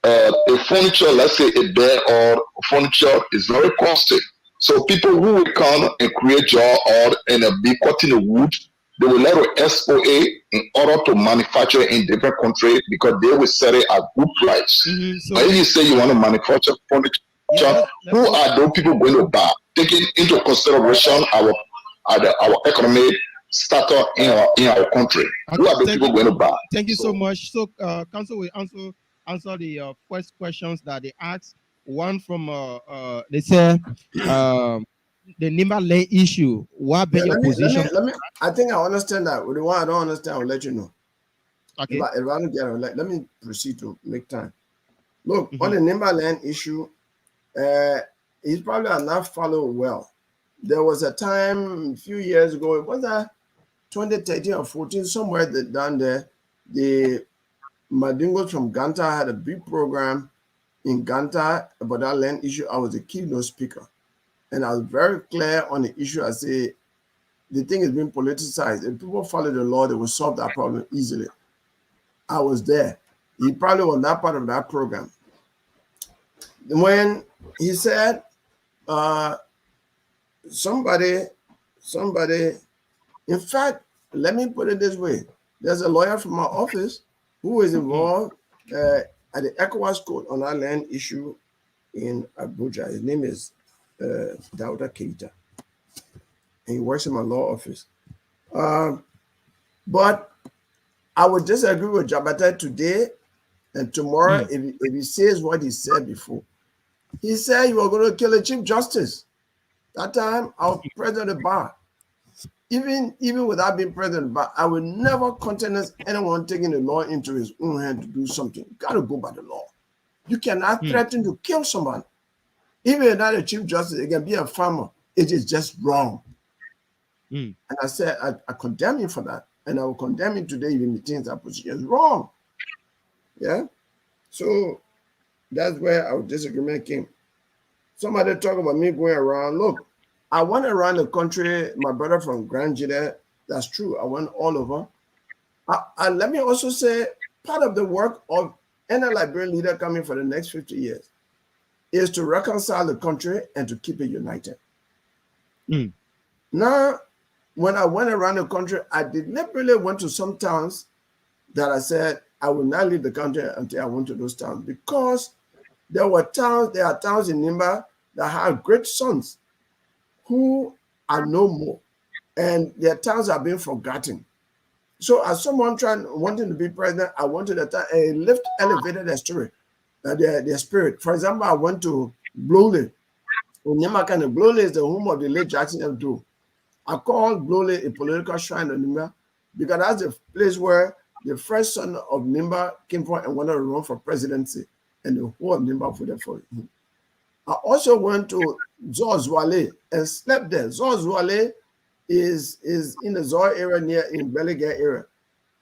a furniture, let's say a bed or furniture, is very costly. So people who will come and create job and be cutting the wood, they will let us export it in order to manufacture in different countries because they will sell it at good price. But if you say you want to manufacture furniture, who are those people going to buy? Taking into consideration our economic status in our country, who are those people going to buy? Thank you so much. So, Council will answer the first questions that they asked. One from they say the Nimba Lane issue. What be your position? Let me. I think I understand that. The one I don't understand, I'll let you know. Okay. If I don't get it, let me proceed to make time. Look, on the Nimba Land issue, he's probably not followed well. There was a time a few years ago, it was 2013 or 14, somewhere down there, the Madingos from Ganta had a big program in Ganta about that land issue. I was a keynote speaker. And I was very clear on the issue. I say the thing is being politicized. If people follow the law, they will solve that problem easily. I was there. He probably was not part of that program. When he said, somebody, in fact, let me put it this way. There's a lawyer from my office who is involved at the ECOWAS court on our land issue in Abuja. His name is Dauda Keita. And he works in my law office. But I would disagree with Jabata today and tomorrow if he says what he said before. He said you were going to kill the Chief Justice. That time, I was president of the bar. even without being president, but I will never countenance anyone taking the law into his own hand to do something. You got to go by the law. You cannot threaten to kill someone. Even if you're not a chief justice, it can be a farmer. It is just wrong. And I said, I condemn him for that. And I will condemn him today if he maintains that position. It's wrong. Yeah? So that's where our disagreement came. Somebody talk about me going around. Look, I went around the country. My brother from Grand Jide, that's true. I went all over. And let me also say, part of the work of any Liberian leader coming for the next 50 years is to reconcile the country and to keep it united. Now, when I went around the country, I deliberately went to some towns that I said I will not leave the country until I went to those towns, because there are towns in Nimba that have great sons who are no more, and their towns are being forgotten. So as someone wanting to be president, I went to the town and elevated their story, their spirit. For example, I went to Blole. In Nimakane, Blole is the home of the late Jackson F. Doe. I called Blole a political shrine of Nimba because that's the place where the first son of Nimba came from and wanted to run for presidency, and the whole of Nimba voted for him. I also went to Zozwale and slept there. Zozwale is in the Zor area near in Belige area,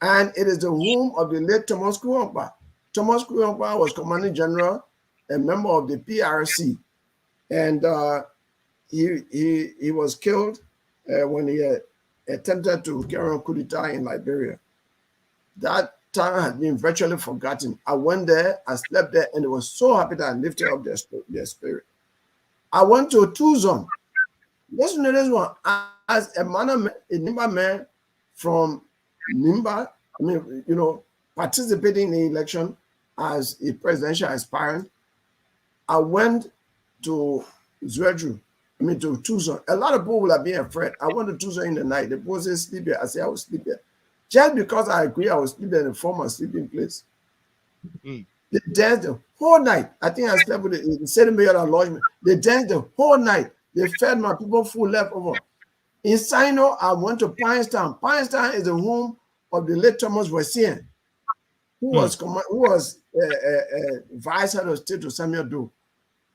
and it is the home of the late Thomas Kuompa. Thomas Kuompa was commanding general, a member of the PRC, and he was killed when he attempted to carry on coup d'etat in Liberia. That town had been virtually forgotten. I went there, I slept there, and it was so happy that I lifted up their spirit. I went to Tuzon. Listen to this one. As a Nimba man from Nimba, participating in the election as a presidential aspirant, I went to Zwedru, to Tuzon. A lot of people will have been afraid. I went to Tuzon in the night. The people said, sleep here. I said, I will sleep here. Just because I agree, I was sleeping in a former sleeping place. They danced the whole night. I think I slept with the 7 million lodgement. They danced the whole night. They fed my people food left over. In Sino, I went to Pinestown. Pinestown is the home of the late Thomas Wessian, who was vice head of state to Samuel Doe.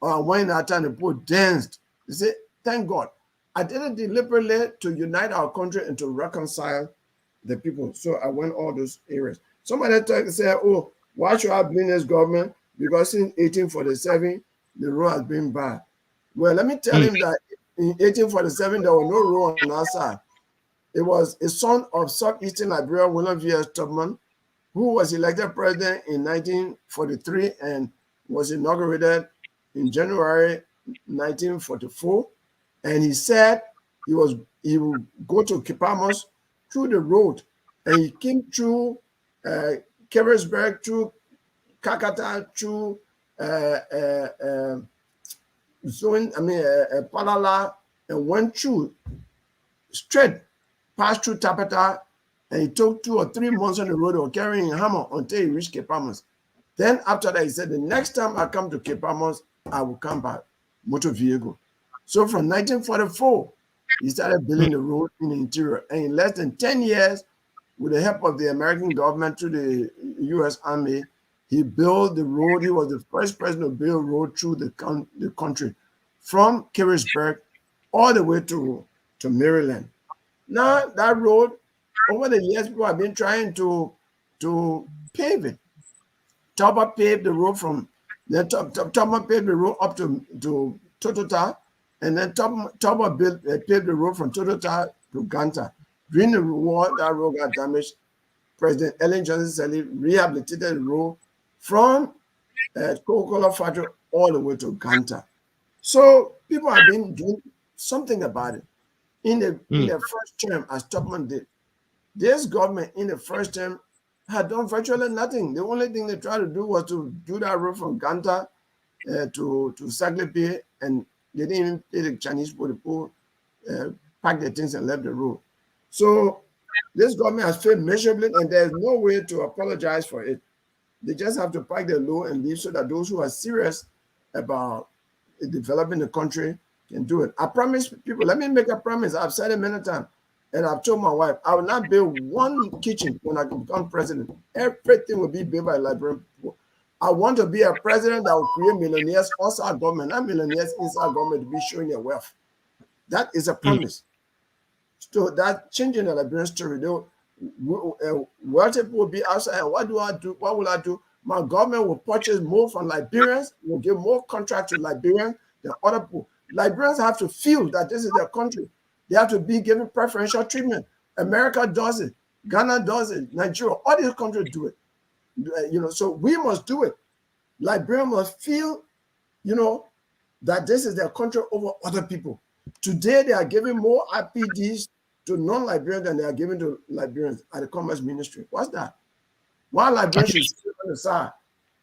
When that time the people danced. They said, thank God. I did it deliberately to unite our country and to reconcile the people. So I went all those areas. Somebody say, oh, why should I blame this government? Because in 1847, the road has been bad. Well, let me tell him that in 1847, there was no road on our side. It was a son of Southeastern Liberia, William V.S. Tubman, who was elected president in 1943 and was inaugurated in January 1944. And he said he would go to Kipamos through the road, and he came through Keversburg, through Kakata, through Palala, and went through straight, passed through Tapeta, and he took 2 or 3 months on the road or carrying a hammer until he reached Kipamos. Then after that, he said, the next time I come to Kipamos, I will come by motor vehicle. So from 1944, he started building the road in the interior. And in less than 10 years, with the help of the American government through the U.S. Army, he built the road. He was the first person to build a road through the country from Keversburg all the way to Maryland. Now, that road, over the years, people have been trying to pave it. Tubba paved the road from Tubba paved the road up to Totota, and then Tubba paved the road from Totota to Ganta. During the war, that road got damaged. President Ellen Johnson Sirleaf rehabilitated the road from Coca-Cola factory all the way to Ganta. So people have been doing something about it. In the first term, as Tubman did, this government in the first term had done virtually nothing. The only thing they tried to do was to do that road from Ganta to Saglepi, and they didn't even pay the Chinese people, packed their things and left the road. So this government has failed miserably, and there's no way to apologize for it. They just have to pack their load and leave so that those who are serious about developing the country can do it. I promise people, let me make a promise. I've said it many times. And I've told my wife, I will not build one kitchen when I become president. Everything will be built by Liberian people. I want to be a president that will create millionaires outside government, not millionaires inside government to be showing their wealth. That is a promise. So that changing the Liberian story, wealthy people will be outside. And what do I do? What will I do? My government will purchase more from Liberians, will give more contracts to Liberians than other people. Liberians have to feel that this is their country. They have to be given preferential treatment. America does it. Ghana does it. Nigeria, all these countries do it. So we must do it. Liberia must feel, that this is their country over other people. Today, they are giving more IPDs to non-Liberians than they are giving to Liberians at the Commerce Ministry. What's that? Why Liberians should sit on the side?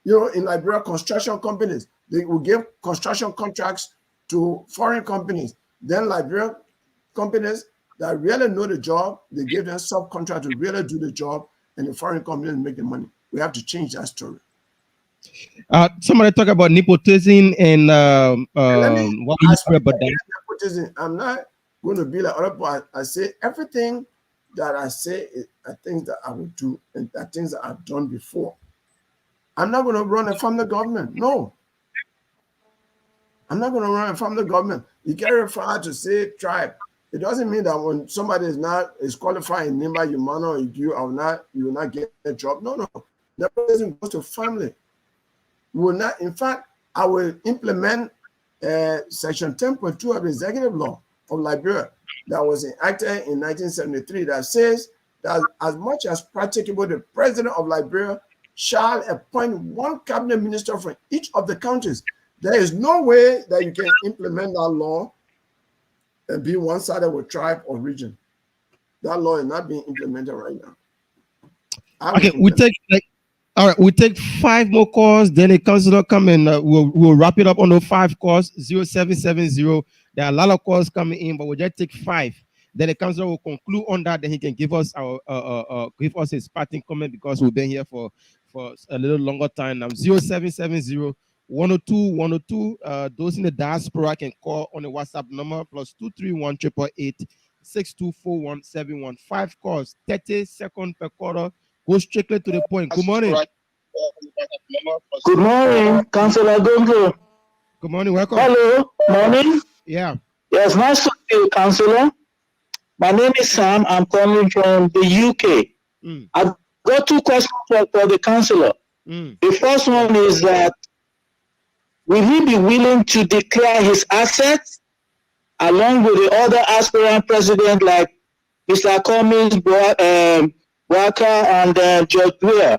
In Liberia, construction companies, they will give construction contracts to foreign companies. Then Liberian companies that really know the job, they give them subcontract to really do the job, and the foreign companies make the money. We have to change that story. Somebody talk about nepotism and what you say about that. Nepotism. I'm not going to be like other people. I say everything that I say are things that I will do and are things that I've done before. I'm not going to run a family government. No. I'm not going to run a family government. You get referred to say tribe. It doesn't mean that when somebody is qualified in Nimba, Yumano, or you will not get a job. No. Nepotism goes to family. Will not. In fact, I will implement Section 10.2 of the Executive Law of Liberia that was enacted in 1973 that says that as much as practicable, the president of Liberia shall appoint one cabinet minister from each of the counties. There is no way that you can implement that law and be one-sided with tribe or region. That law is not being implemented right now. Okay, we take 5 more calls, then a counselor come and we'll wrap it up on those 5 calls, 0770. There are a lot of calls coming in, but we'll just take 5. Then the counselor will conclude on that, then he can give us give us his parting comment because we've been here for a little longer time now. 0770 102 102. Those in the diaspora can call on the WhatsApp number +231 888 624171. 5 calls, 30 seconds per quarter. Go strictly to the point. Good morning. Good morning, Councillor Gonzo. Good morning. Welcome. Hello. Morning. Yeah. Yes, nice to meet you, Councillor. My name is Sam. I'm calling from the UK. I've got 2 questions for the Councillor. The first one is that will he be willing to declare his assets along with the other aspirant president like Mr. Cummings, Walker, and George Weah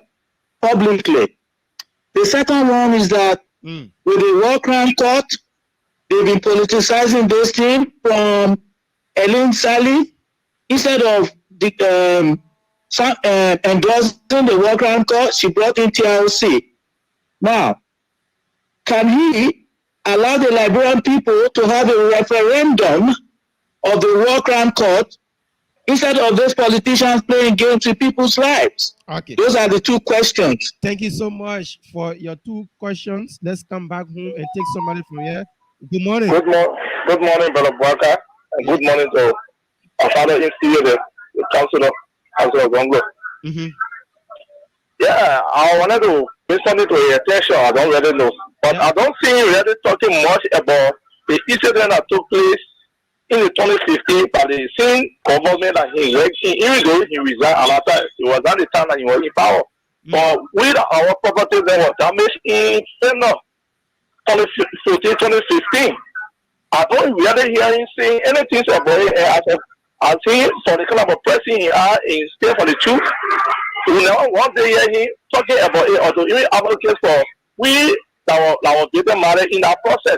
publicly? The second one is that with the War Crime Court, they've been politicizing this thing from Ellen Sally instead of endorsing the War Crime Court. She brought in TRC. Now, can he allow the Liberian people to have a referendum of the War Crime Court instead of those politicians playing games with people's lives? Okay. Those are the 2 questions. Thank you so much for your 2 questions. Let's come back home and take somebody from here. Good morning. Good morning, Brother Walker. And good morning to our father in studio, the Councillor Gongo. Yeah, I wanted to bring something to your attention. I don't really know. But I don't see you really talking much about the incident that took place in the 2015 by the same government that he worked in. Even though he resigned at that time, it was at the time that he was in power. But with our property that was damaged in 2016, I don't really hear him saying anything about it. I think for the kind of a person he are in stay for the truth. You know, one day hear him talking about it or to even advocate for we that was getting married in that process.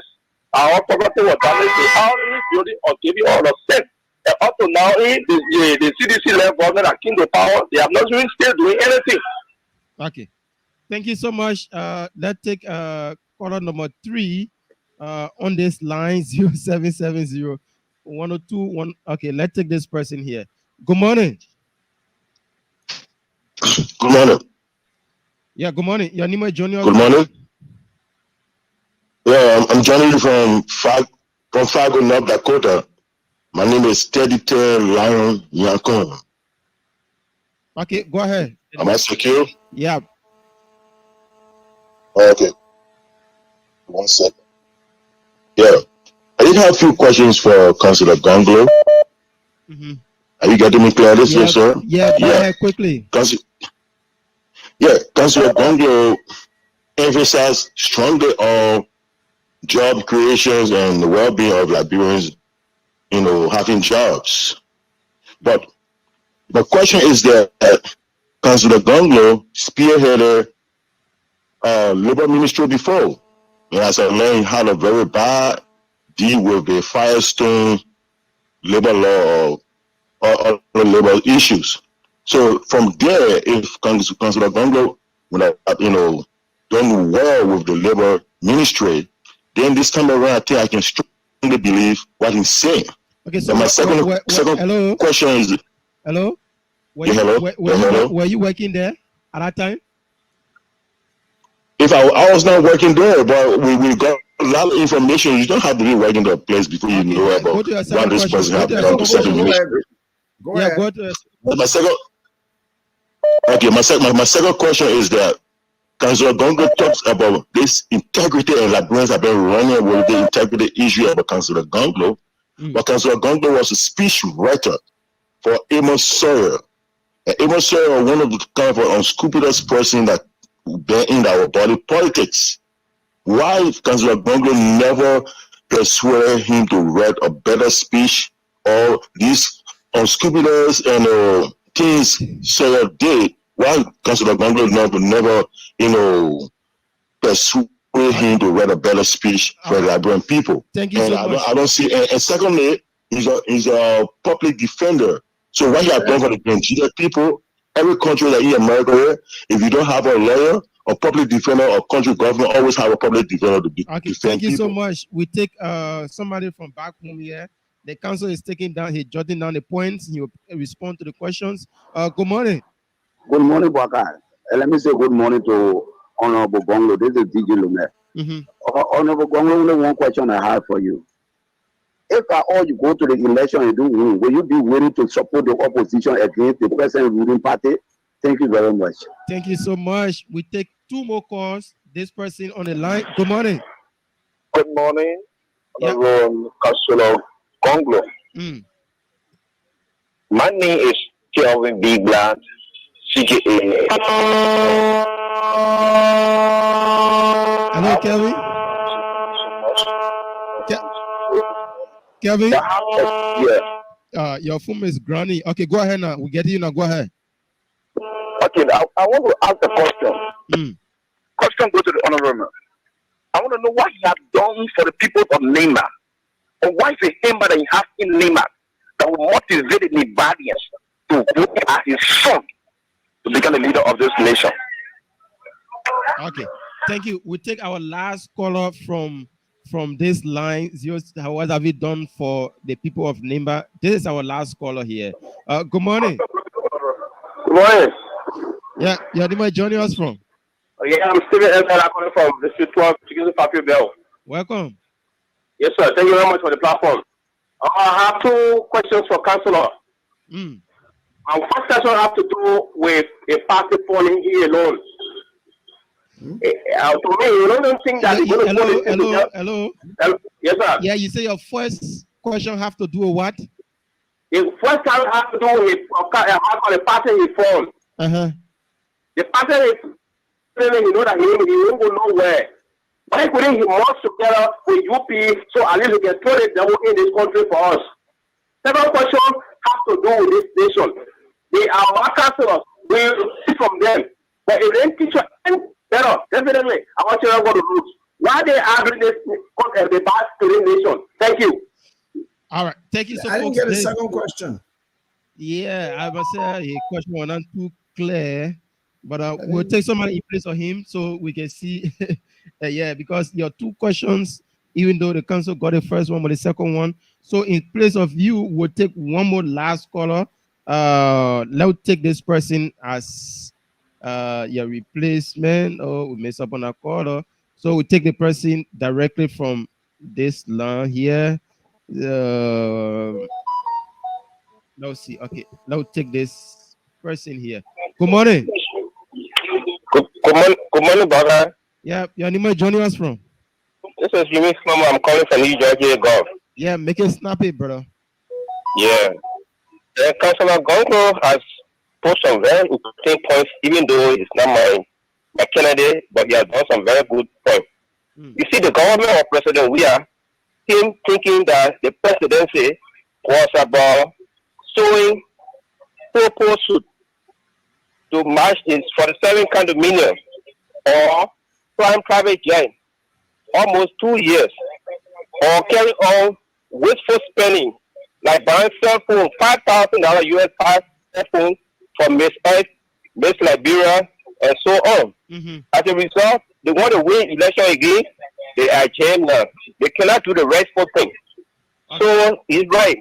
Our property was damaged without any building or giving all the sense. And up to now, the CDC level government that came to power, they have not even still doing anything. Okay. Thank you so much. Let's take caller number 3 on this line, 0770 102. Okay, let's take this person here. Good morning. Good morning. Yeah, good morning. Your name is Johnny. Good morning. Yeah, I'm Johnny from Fargo, North Dakota. My name is Teddy Lion Yankon. Okay, go ahead. Am I secure? Yeah. Okay. 1 second. Yeah. I did have a few questions for Councillor Gonglo. Are you getting me clear this, yes, sir? Yeah, go ahead quickly. Councillor Gonglo emphasized strongly on job creations and the well-being of Liberians, having jobs. But the question is that Councillor Gonglo spearheaded labor ministry before. And as I learned, had a very bad deal with the Firestone labor law or other labor issues. So from there, if Councillor Gonglo would have, done well with the labor ministry, then this time around, I think I can strongly believe what he's saying. Okay, so my second hello? question is... Hello? Hello? Were you working there at that time? If I was not working there, but we got a lot of information. You don't have to be working the place before you know about what this person has done to certain ministry. Go ahead. Go to My second question is that Councillor Gonglo talks about this integrity, and Liberians have been running with the integrity issue about Councillor Gonglo. But Councillor Gonglo was a speech writer for Amos Sawyer. And Amos Sawyer was one of the kind of unscrupulous person that been in our body politics. Why Councillor Gonglo never persuaded him to write a better speech, or these unscrupulous and things Sawyer did? Why Councillor Gonglo never persuade him to write a better speech for the Liberian people? Thank you so much. I don't see. And secondly, he's a public defender. So what he has done for the Nigerian people, every country that in America, if you don't have a lawyer, a public defender, or country government always have a public defender to defend thank you people. so much. We take somebody from back home here. The council is taking down, he's jotting down the points. He will respond to the questions. Good morning. Good morning, Baka. Let me say good morning to Honorable Gonglo. This is DJ Lumet. Honorable Gonglo, only one question I have for you. If at all you go to the election and do win, will you be willing to support the opposition against the present ruling party? Thank you very much. Thank you so much. We take 2 more calls. This person on the line. Good morning. Good morning, Honorable Councillor Gonglo. My name is Kelvin B. Bland, CJA. Hello, Kelvin. Kelvin? Yeah. Your phone is granny. Okay, go ahead now. We get you now. Go ahead. Okay, I want to ask a question. Question go to the honorable. I want to know what he has done for the people of Lima. Or what is the hammer that he has in Lima that will motivate the Nevadians to vote as his son to become the leader of this nation? Okay, thank you. We take our last caller from this line. What have you done for the people of Nimba? This is our last caller here. Good morning. Good morning. Yeah, Nimba joining us from? Yeah, I'm Steven Elton. I'm calling from the Street 12, Chicken Papier Bell. Welcome. Yes, sir. Thank you very much for the platform. I have 2 questions for Councillor. My first question has to do with a party falling here alone. To me, you don't think that Hello. Yes, sir. Yeah, you say your first question have to do with what? The first time has to do with the party he formed. The party is you know that he won't go nowhere. Why couldn't he merge together with UP so at least we can throw the devil in this country for us? Second question has to do with this nation. They are our councillors. We see from them. But if they teach us better, definitely our children go to lose. Why they arguing this the bad to the nation? Thank you. All right. Thank you so much. I didn't get a second question. Yeah, I must say the question was not too clear. But we'll take somebody in place of him so we can see. Yeah, because your 2 questions, even though the council got the first one, but the second one. So in place of you, we'll take one more last caller. Let's take this person as your replacement. Oh, we messed up on our caller. So we take the person directly from this line here. Let's see. Okay, now take this person here. Good morning. Good morning, brother. Yeah, your name is joining us from? This is Jimmy Slumber. I'm calling from New Jersey, Gulf. Yeah, make it snappy, brother. Yeah. The Councilor Gongo has put some very interesting points, even though he's not my candidate, but he has done some very good points. You see, the government of President Weah came thinking that the presidency was about sowing purple suit to match his 47 condominium or prime private jet almost 2 years, or carry on wasteful spending like buying cell phone, $5,000 US cell phone for Miss Earth, Miss Liberia, and so on. As a result, they want to win election again. They are jammed now. They cannot do the restful thing. So he's right.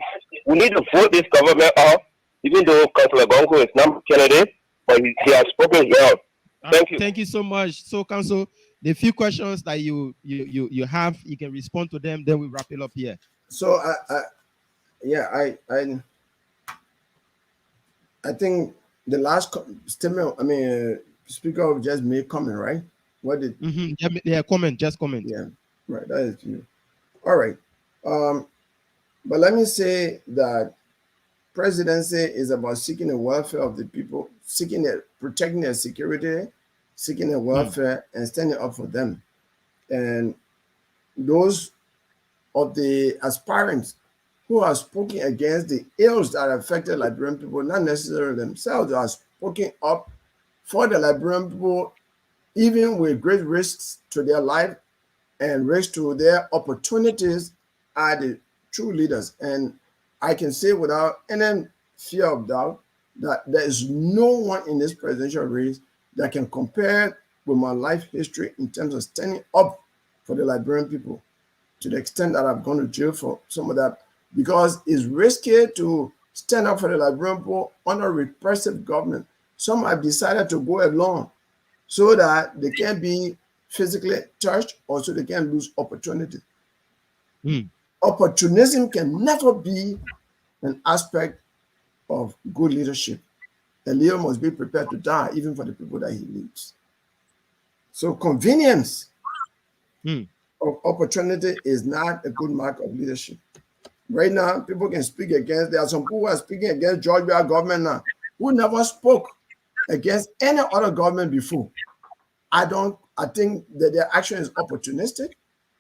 We need to vote this government off, even though Councilor Gongo is not a candidate, but he has spoken well. Thank you. Thank you so much. So, Council, the few questions that you have, you can respond to them. Then we wrap it up here. So, I think the last statement, speaker just made comment, right? What did? Yeah, comment, just comment. Yeah, right. That is you. All right. But let me say that presidency is about seeking the welfare of the people, protecting their security, seeking their welfare, and standing up for them. And those of the aspirants who have spoken against the ills that affected Liberian people, not necessarily themselves, are spoken up for the Liberian people, even with great risks to their life and risks to their opportunities, are the true leaders. And I can say without any fear of doubt that there is no one in this presidential race that can compare with my life history in terms of standing up for the Liberian people, to the extent that I've gone to jail for some of that, because it's risky to stand up for the Liberian people under repressive government. Some have decided to go along so that they can be physically touched or so they can lose opportunity. Opportunism can never be an aspect of good leadership. A leader must be prepared to die even for the people that he leads. So convenience of opportunity is not a good mark of leadership. Right now, people can speak against, there are some people who are speaking against Georgia government now who never spoke against any other government before. I think that their action is opportunistic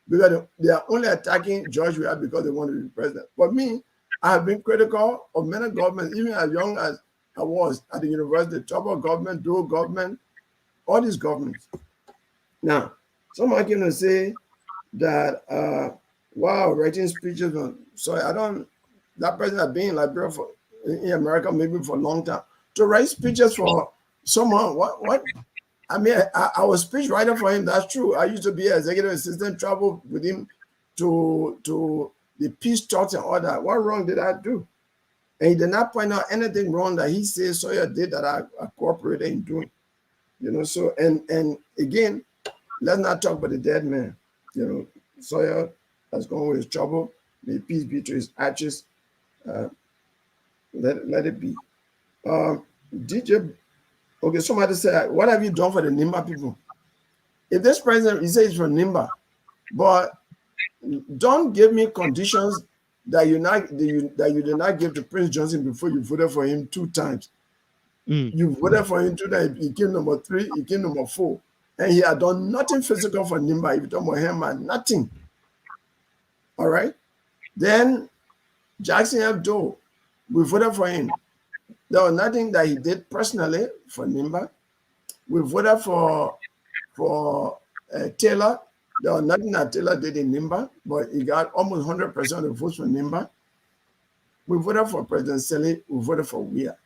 because they are only attacking Georgia because they want to be president. But me, I have been critical of many governments, even as young as I was at the university, Trouble government, Doe government, all these governments. Now, someone came to say that, wow, writing speeches on, that person has been in Liberia in America maybe for a long time. To write speeches for someone, what? I mean, I was speech writer for him, that's true. I used to be an executive assistant, travel with him to the peace talks and all that. What wrong did I do? And he did not point out anything wrong that he says Sawyer did that I cooperated in doing. So, and again, let's not talk about the dead man. Sawyer has gone with his trouble. May peace be to his ashes. Let it be. DJ, okay, somebody said, what have you done for the Nimba people? If this president, he says from Nimba, but don't give me conditions that you did not give to Prince Johnson before you voted for him 2 times. You voted for him 2 times, he came number 3, he came number 4. And he had done nothing physical for Nimba. If you talk about him, man, nothing. All right. Then Jackson F. Doe, we voted for him. There was nothing that he did personally for Nimba. We voted for Taylor. There was nothing that Taylor did in Nimba, but he got almost 100% of the votes for Nimba. We voted for President Selly. We voted for Weah.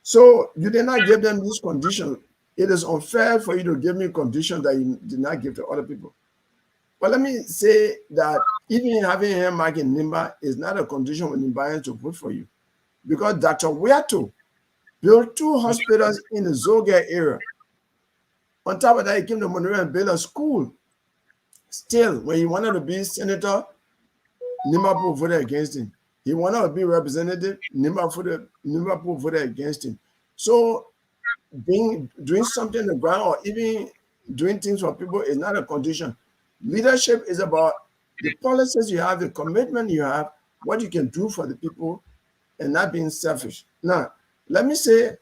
So you did not give them these conditions. It is unfair for you to give me conditions that you did not give to other people. But let me say that even having him mark in Nimba is not a condition for Nimbayans to vote for you. Because Dr. Weato built 2 hospitals in the Zoga area. On top of that, he came to Monroe and built a school. Still, when he wanted to be senator, Nimba voted against him. He wanted to be representative. Nimba voted against him. So doing something on the ground or even doing things for people is not a condition. Leadership is about the policies you have, the commitment you have, what you can do for the people, and not being selfish. Now, let me say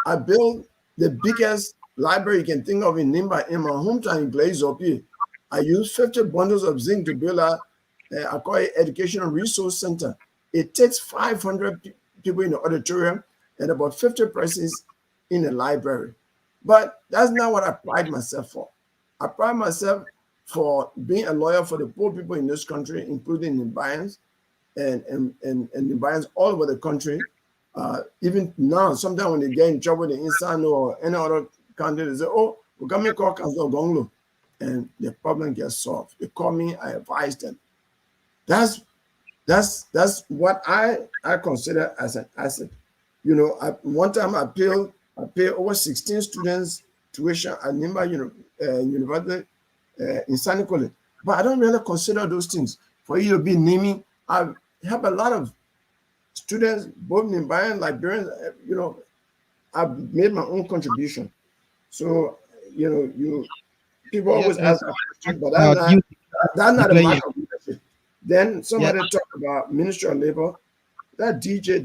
I built the biggest library you can think of in Nimba in my hometown in Blaze up here. I used 50 bundles of zinc to build I call it Educational Resource Center. It takes 500 people in the auditorium and about 50 persons in the library. But that's not what I pride myself for. I pride myself for being a lawyer for the poor people in this country, including Nimbayans and Nimbayans all over the country. Even now, sometimes when they get in trouble in Insano or any other country, they say, oh, we're coming to call Council Gonglo. And the problem gets solved. They call me, I advise them. That's what I consider as an asset. You know, one time I paid over 16 students tuition at Nimba University in Sanikole. But I don't really consider those things. For you to be naming, I have a lot of students, both Nimbayan, Liberians, you know, I've made my own contribution. So, you know, people always ask that question, but that's not a mark of leadership. Then somebody talked about Ministry of Labor. That DJ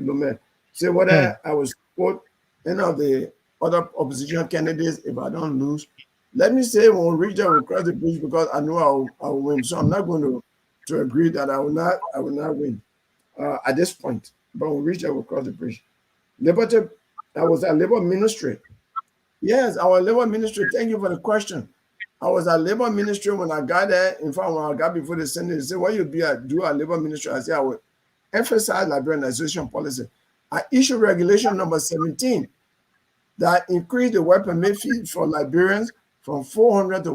Lumet say whether I will support any of the other opposition candidates if I don't lose. Let me say when we reach there, we'll cross the bridge because I know I'll win. So I'm not going to agree that I will not win at this point. But when we reach there, we'll cross the bridge. Liberty, I was at Labor Ministry. Yes, our Labor Ministry. Thank you for the question. I was at Labor Ministry when I got there. In fact, when I got before the Senate, they said, what you do at Labor Ministry? I said, I will emphasize liberalization policy. I issued regulation number 17 that increased the work permit fee for Liberians from $400 to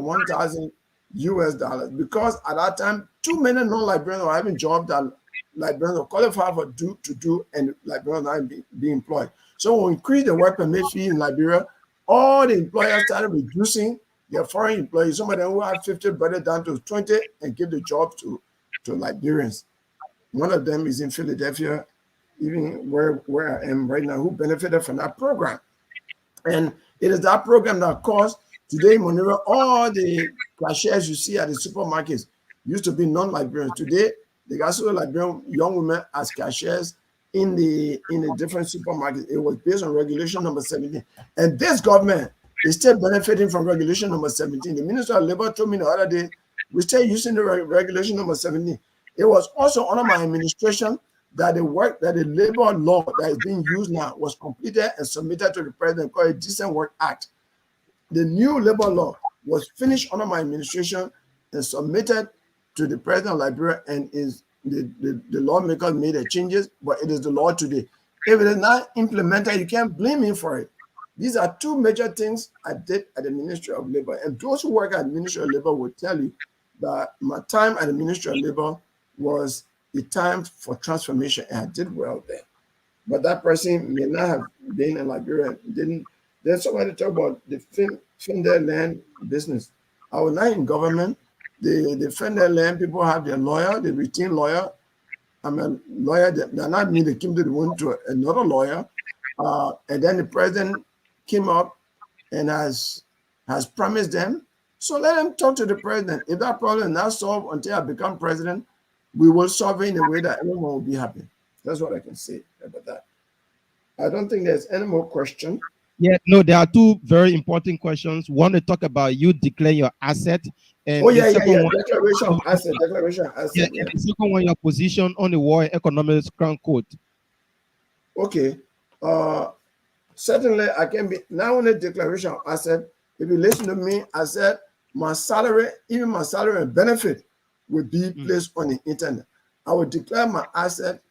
$1,000 because at that time, too many non-Liberians were having jobs that Liberians were qualified for to do, and Liberians not be employed. So we increased the work permit fee in Liberia. All the employers started reducing their foreign employees. Some of them who had 50 brought it down to 20 and give the job to Liberians. One of them is in Philadelphia, even where I am right now, who benefited from that program. And it is that program that caused today in Monrovia, all the cashiers you see at the supermarkets used to be non-Liberians. Today, they got so Liberian young women as cashiers in the different supermarkets. It was based on regulation number 17. And this government is still benefiting from regulation number 17. The Minister of Labor told me the other day, we're still using the regulation number 17. It was also under my administration that the labor law that is being used now was completed and submitted to the president called a Decent Work Act. The new labor law was finished under my administration and submitted to the president of Liberia, and is the lawmakers made the changes, but it is the law today. If it is not implemented, you can't blame me for it. These are two major things I did at the Ministry of Labor. And those who work at the Ministry of Labor will tell you that my time at the Ministry of Labor was a time for transformation, and I did well there. But that person may not have been in Liberia. Then somebody talk about the Fender land business. I was not in government. The Fender land people have their lawyer, the routine lawyer. I'm a lawyer. They're not me. They came to the one to another lawyer. And then the president came up and has promised them. So let them talk to the president. If that problem is not solved until I become president, we will solve it in a way that everyone will be happy. That's what I can say about that. I don't think there's any more question. Yeah, no, there are two very important questions. One, to talk about you declare your asset. And Declaration of asset. Yeah. The second one, your position on the War and Economics Crown Court. Okay. Certainly, I can be now on the declaration of asset. If you listen to me, I said my salary, even my salary and benefit, will be placed on the internet. I will declare my asset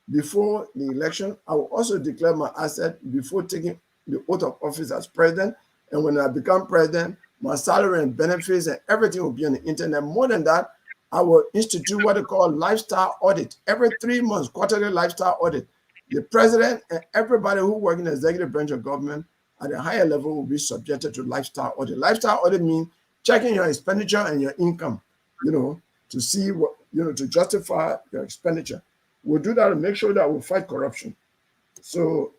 before the election. I will also declare my asset before taking the oath of office as president. And when I become president, my salary and benefits and everything will be on the internet. More than that, I will institute what they call lifestyle audit. Every 3 months, quarterly lifestyle audit. The president and everybody who works in the executive branch of government at a higher level will be subjected to lifestyle audit. Lifestyle audit means checking your expenditure and your income, to see what, to justify your expenditure. We'll do that and make sure that we fight corruption. So,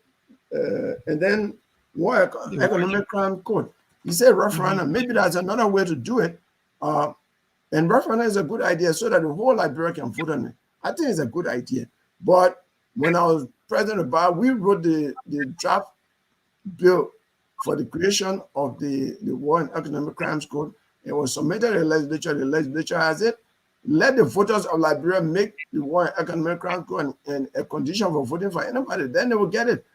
and then more economic crime code. You say referendum. Maybe that's another way to do it. And referendum is a good idea so that the whole Liberia can vote on it. I think it's a good idea. But when I was president of Bar, we wrote the draft bill for the creation of the War and Economic Crimes Code. It was submitted to the legislature. The legislature has it. Let the voters of Liberia make the War and Economic Crimes Code and a condition for voting for anybody. Then they will get it.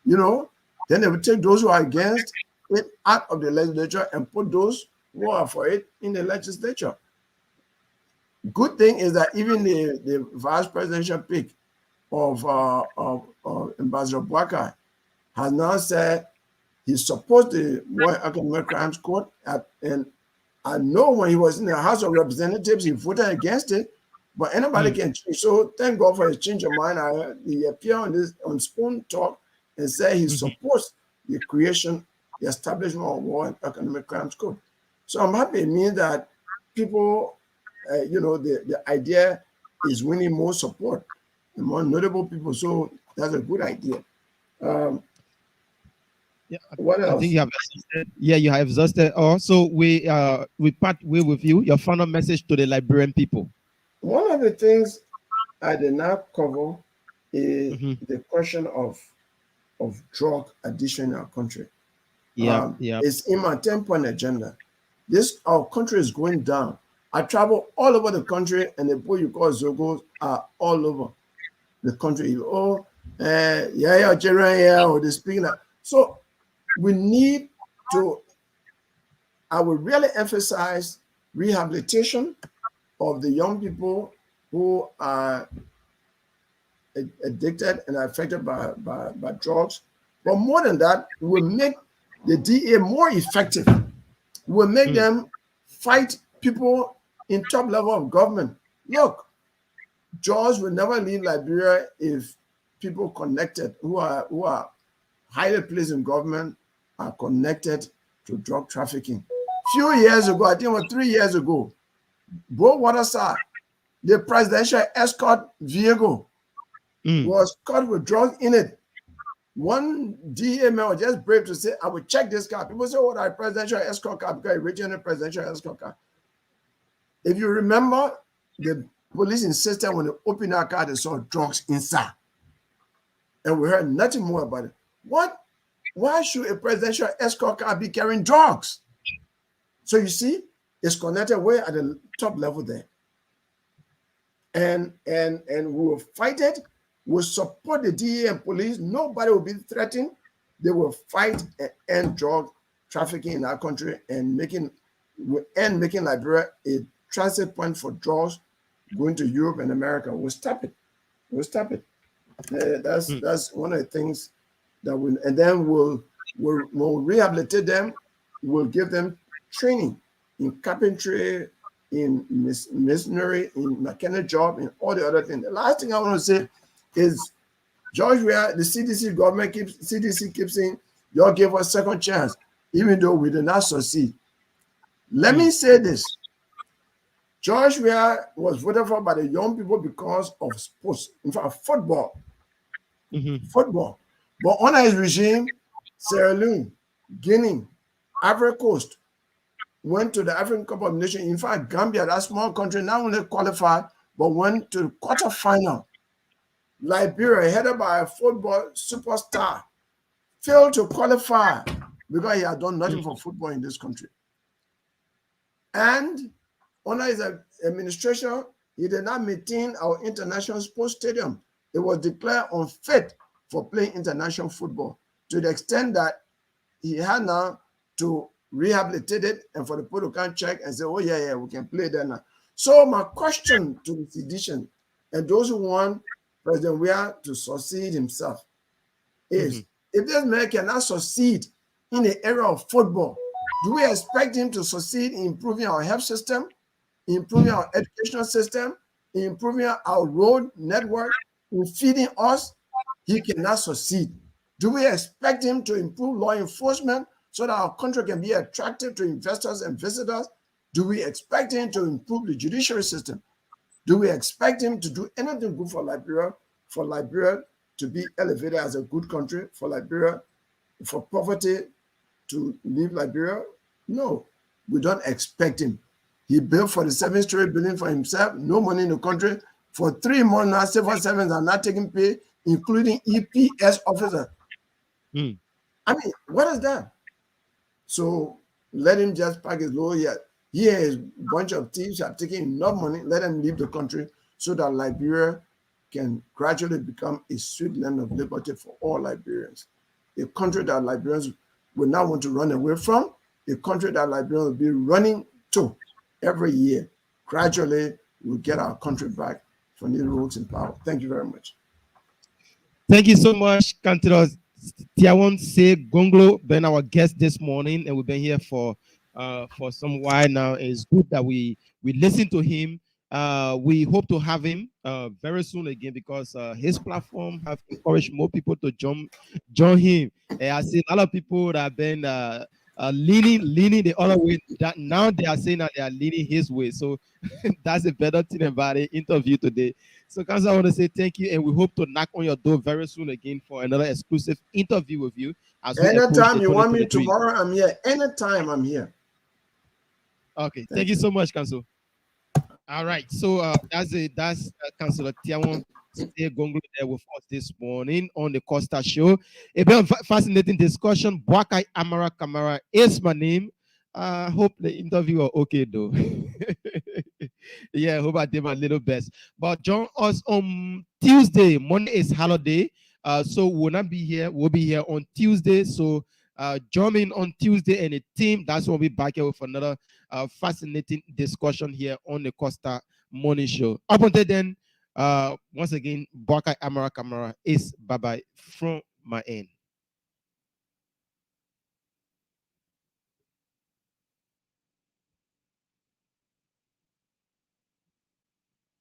Then they will take those who are against it out of the legislature and put those who are for it in the legislature. Good thing is that even the vice presidential pick of Ambassador Bwaka has now said he supports the War and Economic Crimes Code, and I know when he was in the House of Representatives, he voted against it, but anybody can change. So thank God for his change of mind. He appeared on Spoon Talk and said he supports the creation, the establishment of War and Economic Crimes Code. So I'm happy. It means that people, the idea is winning more support among notable people. So that's a good idea. What else? I think you have exhausted. Yeah, you have exhausted. Also, we part way with you. Your final message to the Liberian people. One of the things I did not cover is the question of drug addiction in our country. It's in my 10-point agenda. Our country is going down. I travel all over the country, and the people you call Zogos are all over the country. Or they speak that. So we need to, I would really emphasize rehabilitation of the young people who are addicted and affected by drugs. But more than that, we will make the DA more effective. We will make them fight people in top level of government. Look, drugs will never leave Liberia if people connected who are highly placed in government are connected to drug trafficking. Few years ago, I think it was 3 years ago, Bo Waterside, the presidential escort vehicle, was caught with drugs in it. One DA man was just brave to say, I will check this car. People say, oh, that presidential escort car because it's regional presidential escort car. If you remember, the police insisted when they opened that car, they saw drugs inside. And we heard nothing more about it. Why should a presidential escort car be carrying drugs? So you see, it's connected way at the top level there. And we will fight it. We'll support the DA and police. Nobody will be threatened. They will fight and end drug trafficking in our country and making Liberia a transit point for drugs going to Europe and America. We'll stop it. We'll stop it. That's one of the things that and then we'll rehabilitate them. We'll give them training in carpentry, in masonry, in mechanic job, and all the other things. The last thing I want to say is, George, the CDC keeps saying, y'all gave us second chance, even though we did not succeed. Let me say this. George Weah was voted for by the young people because of sports, in fact, football. Football. But under his regime, Sierra Leone, Guinea, Ivory Coast went to the African Cup of Nations. In fact, Gambia, that small country, not only qualified, but went to the quarterfinal. Liberia, headed by a football superstar, failed to qualify because he had done nothing for football in this country. And under his administration, he did not maintain our international sports stadium. It was declared unfit for playing international football, to the extent that he had now to rehabilitate it and for the people to come check and say, oh, yeah, we can play there now. So my question to the sedition and those who want President Weah to succeed himself is, if this man cannot succeed in the area of football, do we expect him to succeed in improving our health system, improving our educational system, improving our road network, in feeding us? He cannot succeed. Do we expect him to improve law enforcement so that our country can be attractive to investors and visitors? Do we expect him to improve the judiciary system? Do we expect him to do anything good for Liberia to be elevated as a good country, for Liberia, for poverty to leave Liberia? No, we don't expect him. He built 47-story building for himself, no money in the country. For 3 months now, civil servants are not taking pay, including EPS officer. I mean, what is that? So let him just pack his load here. Here is a bunch of thieves have taken enough money. Let them leave the country so that Liberia can gradually become a sweet land of liberty for all Liberians. A country that Liberians will not want to run away from, a country that Liberians will be running to every year. Gradually, we'll get our country back from the roads in power. Thank you very much. Thank you so much, Councillor Tiawon Se Gonglo, been our guest this morning, and we've been here for some while now. It's good that we listen to him. We hope to have him very soon again, because his platform have encouraged more people to join him. And I see a lot of people that have been leaning the other way. That now they are saying that they are leaning his way. So that's a better thing about the interview today. So, Council, I want to say thank you, and we hope to knock on your door very soon again for another exclusive interview with you. Anytime you want me tomorrow, I'm here. Anytime I'm here. Okay, thank you so much, Council. All right, so that's Councillor Tiawon Se Gonglo there with us this morning on the Costa Show. A very fascinating discussion. Boakai Amara Kamara is my name. I hope the interview are okay though. Yeah, I hope I did my little best. But join us on Tuesday. Monday is holiday, so we'll not be here. We'll be here on Tuesday. So join in on Tuesday, and the team that's when we'll be back here with another fascinating discussion here on the Costa Morning Show. Up until then, once again, Boakai Amara Kamara is bye bye from my end.